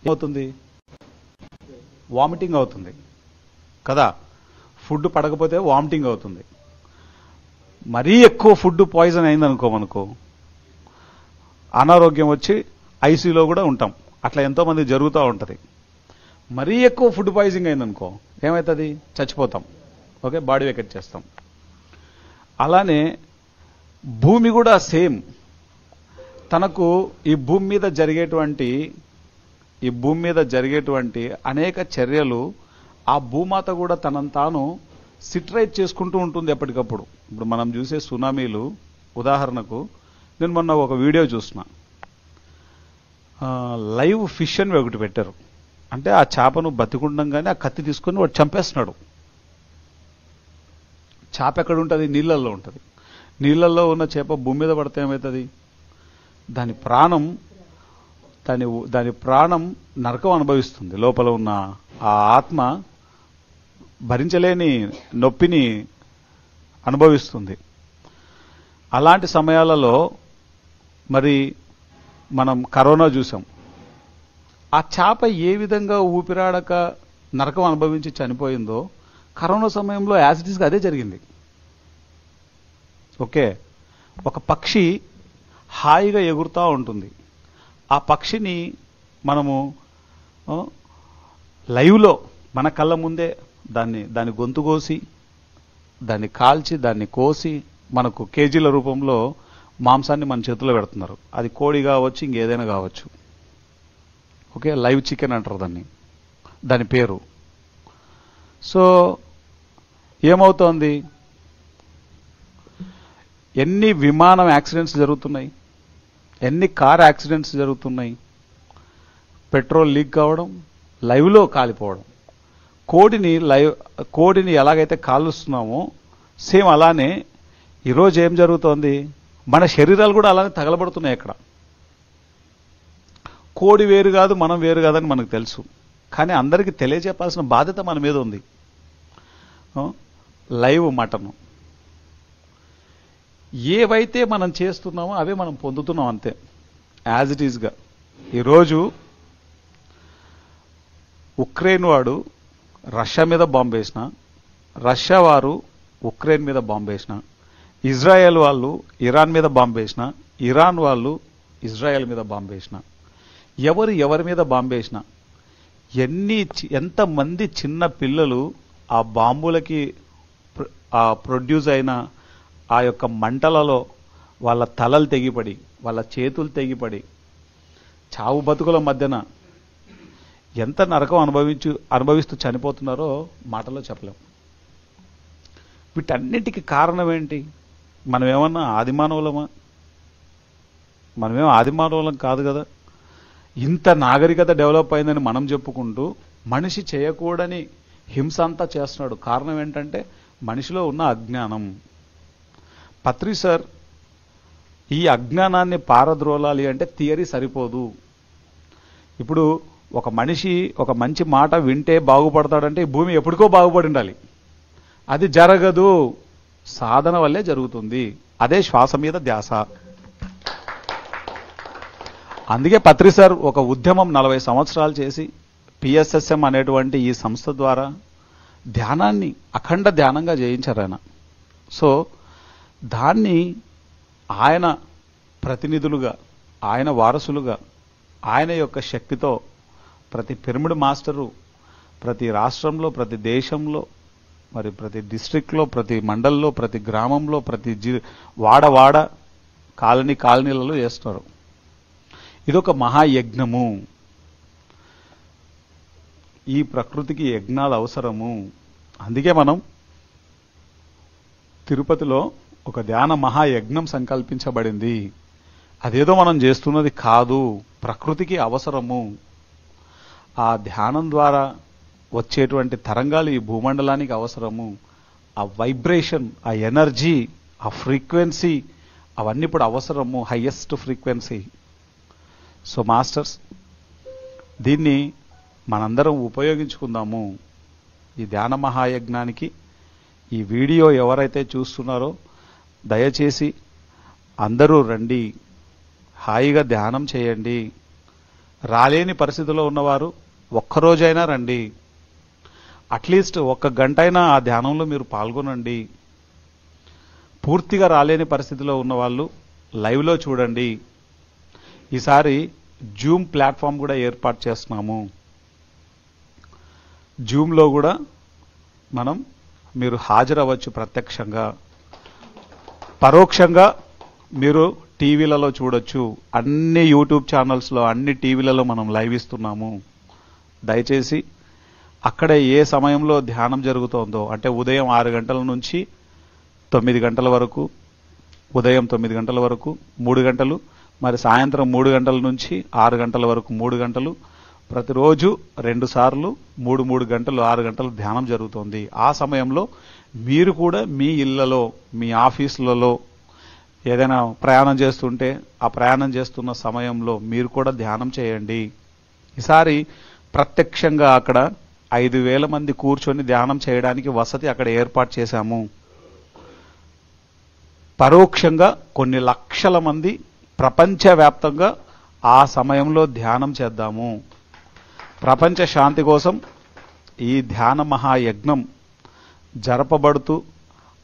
ఏమవుతుంది? వామిటింగ్ అవుతుంది కదా. ఫుడ్ పడకపోతే వామిటింగ్ అవుతుంది. మరీ ఎక్కువ ఫుడ్ పాయిజన్ అయిందనుకో, మనకు అనారోగ్యం వచ్చి ఐసీయూలో కూడా ఉంటాం. అట్లా ఎంతోమంది జరుగుతూ ఉంటుంది. మరీ ఎక్కువ ఫుడ్ పాయిజనింగ్ అయిందనుకో ఏమవుతుంది? చచ్చిపోతాం. ఓకే, బాడీ వెకెట్ చేస్తాం. అలానే భూమి కూడా సేమ్. తనకు ఈ భూమి మీద జరిగేటువంటి అనేక చర్యలు ఆ భూమాత కూడా తనను తాను సిట్రైట్ చేసుకుంటూ ఉంటుంది ఎప్పటికప్పుడు. ఇప్పుడు మనం చూసే సునామీలు, ఉదాహరణకు నేను మొన్న ఒక వీడియో చూసిన, లైవ్ ఫిష్ అని ఒకటి పెట్టారు. అంటే ఆ చేపను బతికుండంగానే ఆ కత్తి తీసుకొని వాడు చంపేస్తున్నాడు. చేప ఎక్కడ ఉంటుంది? నీళ్ళల్లో ఉంటుంది. నీళ్ళల్లో ఉన్న చేప భూమి మీద పడితే ఏమవుతుంది? దాని ప్రాణం నరకం అనుభవిస్తుంది. లోపల ఉన్న ఆ ఆత్మ భరించలేని నొప్పిని అనుభవిస్తుంది. అలాంటి సమయాలలో మరి మనం కరోనా చూసాం. ఆ చేప ఏ విధంగా ఊపిరాడక నరకం అనుభవించి చనిపోయిందో, కరోనా సమయంలో యాసిడ్స్గా అదే జరిగింది. ఓకే, ఒక పక్షి హాయిగా ఎగురుతూ ఉంటుంది. ఆ పక్షిని మనము లైవ్లో మన కళ్ళ ముందే దాన్ని గొంతు కోసి, దాన్ని కాల్చి, దాన్ని కోసి మనకు కేజీల రూపంలో మాంసాన్ని మన చేతిలో పెడుతున్నారు. అది కోడి కావచ్చు, ఇంకేదైనా కావచ్చు. ఓకే, లైవ్ చికెన్ అంటారు దాని పేరు. సో ఏమవుతోంది? ఎన్ని విమానం యాక్సిడెంట్స్ జరుగుతున్నాయి, ఎన్ని కార్ యాక్సిడెంట్స్ జరుగుతున్నాయి. పెట్రోల్ లీక్ కావడం, లైవ్లో కాలిపోవడం. కోడిని ఎలాగైతే కాలుస్తున్నామో సేమ్ అలానే ఈరోజు ఏం జరుగుతోంది, మన శరీరాలు కూడా అలానే తగలబడుతున్నాయి. అక్కడ కోడి వేరు కాదు, మనం వేరు కాదని మనకు తెలుసు. కానీ అందరికీ తెలియజెప్పాల్సిన బాధ్యత మన మీద ఉంది. లైవ్ మటను ఏవైతే మనం చేస్తున్నామో అవే మనం పొందుతున్నాం, అంతే యాజ్ ఇట్ ఈజ్గా. ఈరోజు ఉక్రెయిన్ వాడు రష్యా మీద బాంబు వేసిన, రష్యా వారు ఉక్రెయిన్ మీద బాంబు వేసిన, ఇజ్రాయెల్ వాళ్ళు ఇరాన్ మీద బాంబు వేసిన, ఇరాన్ వాళ్ళు ఇజ్రాయెల్ మీద బాంబు వేసిన, ఎవరి మీద బాంబు వేసిన, ఎంతమంది చిన్న పిల్లలు ఆ బాంబులకి ప్రొడ్యూస్ అయిన ఆ యొక్క మంటలలో వాళ్ళ తలలు తెగిపడి, వాళ్ళ చేతులు తెగిపడి, చావు బతుకుల మధ్యన ఎంత నరకం అనుభవిస్తూ చనిపోతున్నారో మాటలో చెప్పలేం. వీటన్నిటికీ కారణం ఏంటి? మనమేమన్నా ఆదిమానవులమా? మనమేమో ఆదిమానవులం కాదు కదా. ఇంత నాగరికత డెవలప్ అయిందని మనం చెప్పుకుంటూ మనిషి చేయకూడని హింస అంతా చేస్తున్నాడు. కారణం ఏంటంటే మనిషిలో ఉన్న అజ్ఞానం. పత్రి సార్, ఈ అజ్ఞానాన్ని పారద్రోలాలి అంటే థియరీ సరిపోదు. ఇప్పుడు ఒక మనిషి ఒక మంచి మాట వింటే బాగుపడతాడంటే ఈ భూమి ఎప్పటికో బాగుపడి ఉండాలి. అది జరగదు, సాధన వల్లే జరుగుతుంది. అదే శ్వాస మీద ధ్యాస. అందుకే పత్రి సార్ ఒక ఉద్యమం 40 సంవత్సరాలు చేసి పిఎస్ఎస్ఎం అనేటువంటి ఈ సంస్థ ద్వారా ధ్యానాన్ని అఖండ ధ్యానంగా చేయించారు ఆయన. సో దాన్ని ఆయన ప్రతినిధులుగా, ఆయన వారసులుగా, ఆయన యొక్క శక్తితో ప్రతి పిరమిడ్ మాస్టరు ప్రతి రాష్ట్రంలో, ప్రతి దేశంలో, మరి ప్రతి డిస్ట్రిక్ట్లో, ప్రతి మండల్లో, ప్రతి గ్రామంలో, ప్రతి వాడ కాలనీలలో చేస్తున్నారు. ఇదొక మహాయజ్ఞము. ఈ ప్రకృతికి యజ్ఞాలు అవసరము. అందుకే మనం తిరుపతిలో ఒక ధ్యాన మహాయజ్ఞం సంకల్పించబడింది. అదేదో మనం చేస్తున్నది కాదు, ప్రకృతికి అవసరము. ఆ ధ్యానం ద్వారా వచ్చేటువంటి తరంగాలు ఈ భూమండలానికి అవసరము. ఆ వైబ్రేషన్, ఆ ఎనర్జీ, ఆ ఫ్రీక్వెన్సీ అవన్నీ ఇప్పుడు అవసరము, హైయెస్ట్ ఫ్రీక్వెన్సీ. సో మాస్టర్స్, దీన్ని మనందరం ఉపయోగించుకుందాము. ఈ ధ్యాన మహాయజ్ఞానికి ఈ వీడియో ఎవరైతే చూస్తున్నారో దయచేసి అందరూ రండి, హాయిగా ధ్యానం చేయండి. రాలేని పరిస్థితిలో ఉన్నవారు ఒక్కరోజైనా రండి, అట్లీస్ట్ 1 గంటైనా ఆ ధ్యానంలో మీరు పాల్గొనండి. పూర్తిగా రాలేని పరిస్థితిలో ఉన్నవాళ్ళు లైవ్లో చూడండి. ఈసారి జూమ్ ప్లాట్ఫామ్ కూడా ఏర్పాటు చేస్తున్నాము. జూమ్లో కూడా మీరు హాజరవ్వచ్చు. ప్రత్యక్షంగా, పరోక్షంగా మీరు టీవీలలో చూడొచ్చు. అన్ని యూట్యూబ్ ఛానల్స్లో, అన్ని టీవీలలో మనం లైవ్ ఇస్తున్నాము. దయచేసి అక్కడ ఏ సమయంలో ధ్యానం జరుగుతోందో, అంటే ఉదయం 6 గంటల నుంచి 9 గంటల వరకు, ఉదయం 9 గంటల వరకు 3 గంటలు, మరి సాయంత్రం 3 గంటల నుంచి 6 గంటల వరకు 3 గంటలు, ప్రతిరోజు 2 సార్లు 3 గంటలు 6 గంటలు ధ్యానం జరుగుతోంది. ఆ సమయంలో మీరు కూడా మీ ఇళ్లలో, మీ ఆఫీసులలో ఏదైనా ప్రయాణం చేస్తుంటే ఆ ప్రయాణం చేస్తున్న సమయంలో మీరు కూడా ధ్యానం చేయండి. ఈసారి ప్రత్యక్షంగా అక్కడ 5,000 మంది కూర్చొని ధ్యానం చేయడానికి వసతి అక్కడ ఏర్పాటు చేశాము. పరోక్షంగా కొన్ని లక్షల మంది ప్రపంచవ్యాప్తంగా ఆ సమయంలో ధ్యానం చేద్దాము. ప్రపంచ శాంతి కోసం ఈ ధ్యాన మహాయజ్ఞం జరపబడుతూ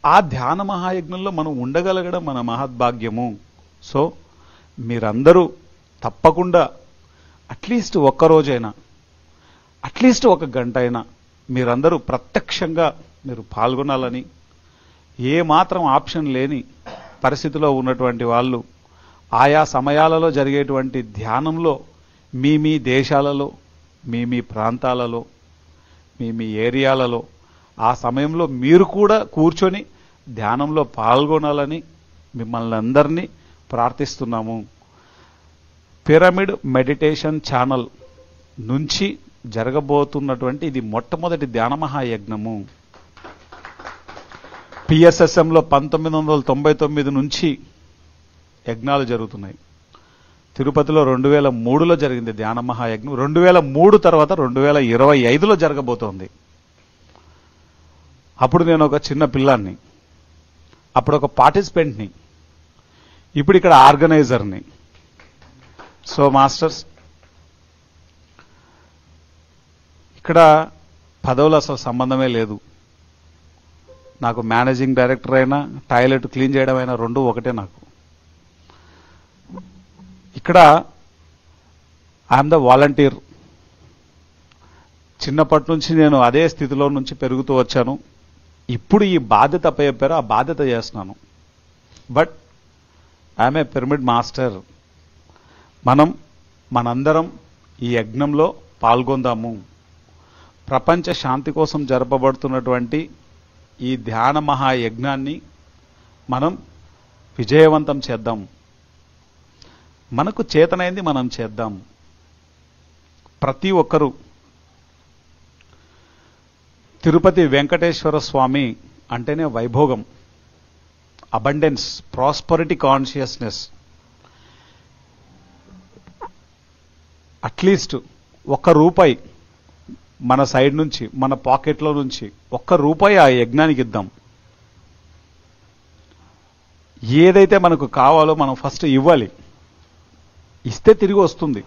ఆ ధ్యాన మహాయజ్ఞంలో మనం ఉండగలగడం మన మహద్భాగ్యము. సో మీరందరూ తప్పకుండా అట్లీస్ట్ 1 రోజైనా, అట్లీస్ట్ 1 గంట అయినా మీరందరూ ప్రత్యక్షంగా మీరు పాల్గొనాలని, ఏ మాత్రం ఆప్షన్ లేని పరిస్థితిలో ఉన్నటువంటి వాళ్ళు ఆయా సమయాలలో జరిగేటువంటి ధ్యానంలో మీ దేశాలలో, మీ ప్రాంతాలలో, మీ ఏరియాలలో ఆ సమయంలో మీరు కూడా కూర్చొని ధ్యానంలో పాల్గొనాలని మిమ్మల్ని అందరినీ ప్రార్థిస్తున్నాము. పిరమిడ్ మెడిటేషన్ ఛానల్ నుంచి జరగబోతున్నటువంటి ఇది మొట్టమొదటి ధ్యాన మహాయజ్ఞము. పిఎస్ఎస్ఎంలో 1999 నుంచి యజ్ఞాలు జరుగుతున్నాయి. తిరుపతిలో 2003లో జరిగింది ధ్యాన మహాయజ్ఞం. 2003 తర్వాత 2025లో జరగబోతోంది. అప్పుడు నేను ఒక చిన్న పిల్లాన్ని, అప్పుడు ఒక పార్టిసిపెంట్ని, ఇప్పుడు ఇక్కడ ఆర్గనైజర్ని. సో మాస్టర్స్, ఇక్కడ పదవులు అసలు సంబంధమే లేదు. నాకు మేనేజింగ్ డైరెక్టర్ అయినా టాయిలెట్ క్లీన్ చేయడం అయినా రెండు ఒకటే. నాకు ఇక్కడ ఐఎమ్ ద వాలంటీర్. చిన్నప్పటి నుంచి నేను అదే స్థితిలో నుంచి పెరుగుతూ వచ్చాను. ఇప్పుడు ఈ బాధ్యత అప్పచెప్పారో ఆ బాధ్యత చేస్తున్నాను. But I'm a pyramid master. మనందరం ఈ యజ్ఞంలో పాల్గొందాము. ప్రపంచ శాంతి కోసం జరపబడుతున్నటువంటి ఈ ధ్యాన మహాయజ్ఞాన్ని మనం విజయవంతం చేద్దాం. మనకు చేతనైంది మనం చేద్దాం. ప్రతి ఒక్కరూ తిరుపతి వెంకటేశ్వర స్వామి అంటేనే Vaibhogam, abundance, prosperity consciousness. At least ₹1 మన సైడ్ నుంచి, మన పాకెట్లో నుంచి ₹1 ఆ యజ్ఞానికి ఇద్దాం. ఏదైతే మనకు కావాలో మనం ఫస్ట్ ఇవ్వాలి. ఇస్తే తిరిగి వస్తుంది.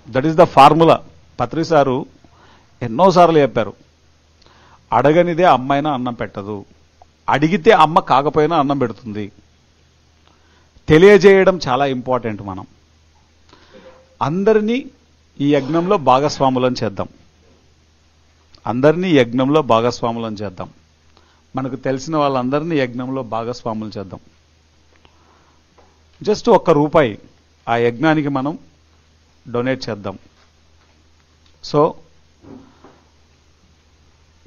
That is the formula. Patri sir ఎన్నోసార్లు చెప్పారు, అడగనిదే అమ్మైనా అన్నం పెట్టదు, అడిగితే అమ్మ కాకపోయినా అన్నం పెడుతుంది. తెలియజేయడం చాలా ఇంపార్టెంట్. మనం అందరినీ ఈ యజ్ఞంలో భాగస్వాములను చేద్దాం. అందరినీ యజ్ఞంలో భాగస్వాములను చేద్దాం. మనకు తెలిసిన వాళ్ళందరినీ యజ్ఞంలో భాగస్వాములు చేద్దాం. జస్ట్ ₹1 ఆ యజ్ఞానికి మనం డొనేట్ చేద్దాం. సో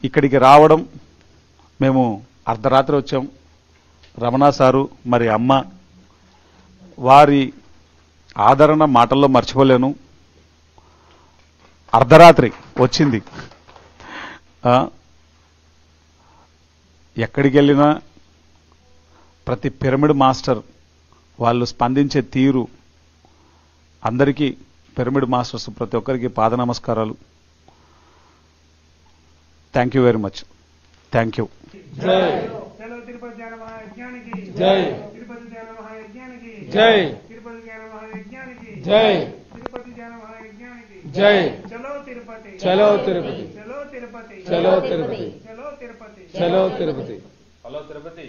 ఇక్కడికి రావడం, మేము అర్ధరాత్రి వచ్చాం. రమణ సారు మరి అమ్మ, వారి ఆదరణ మాటల్లో మర్చిపోలేను. అర్ధరాత్రి వచ్చింది. ఎక్కడికి వెళ్ళినా ప్రతి పిరమిడ్ మాస్టర్ వాళ్ళు స్పందించే తీరు, అందరికీ పిరమిడ్ మాస్టర్స్ ప్రతి ఒక్కరికి పాద నమస్కారాలు. Thank you very much. Thank you. జై జై జై జై జై చలో తిరుపతి చలో తిరుపతి చలో తిరుపతి చలో తిరుపతి చలో తిరుపతి.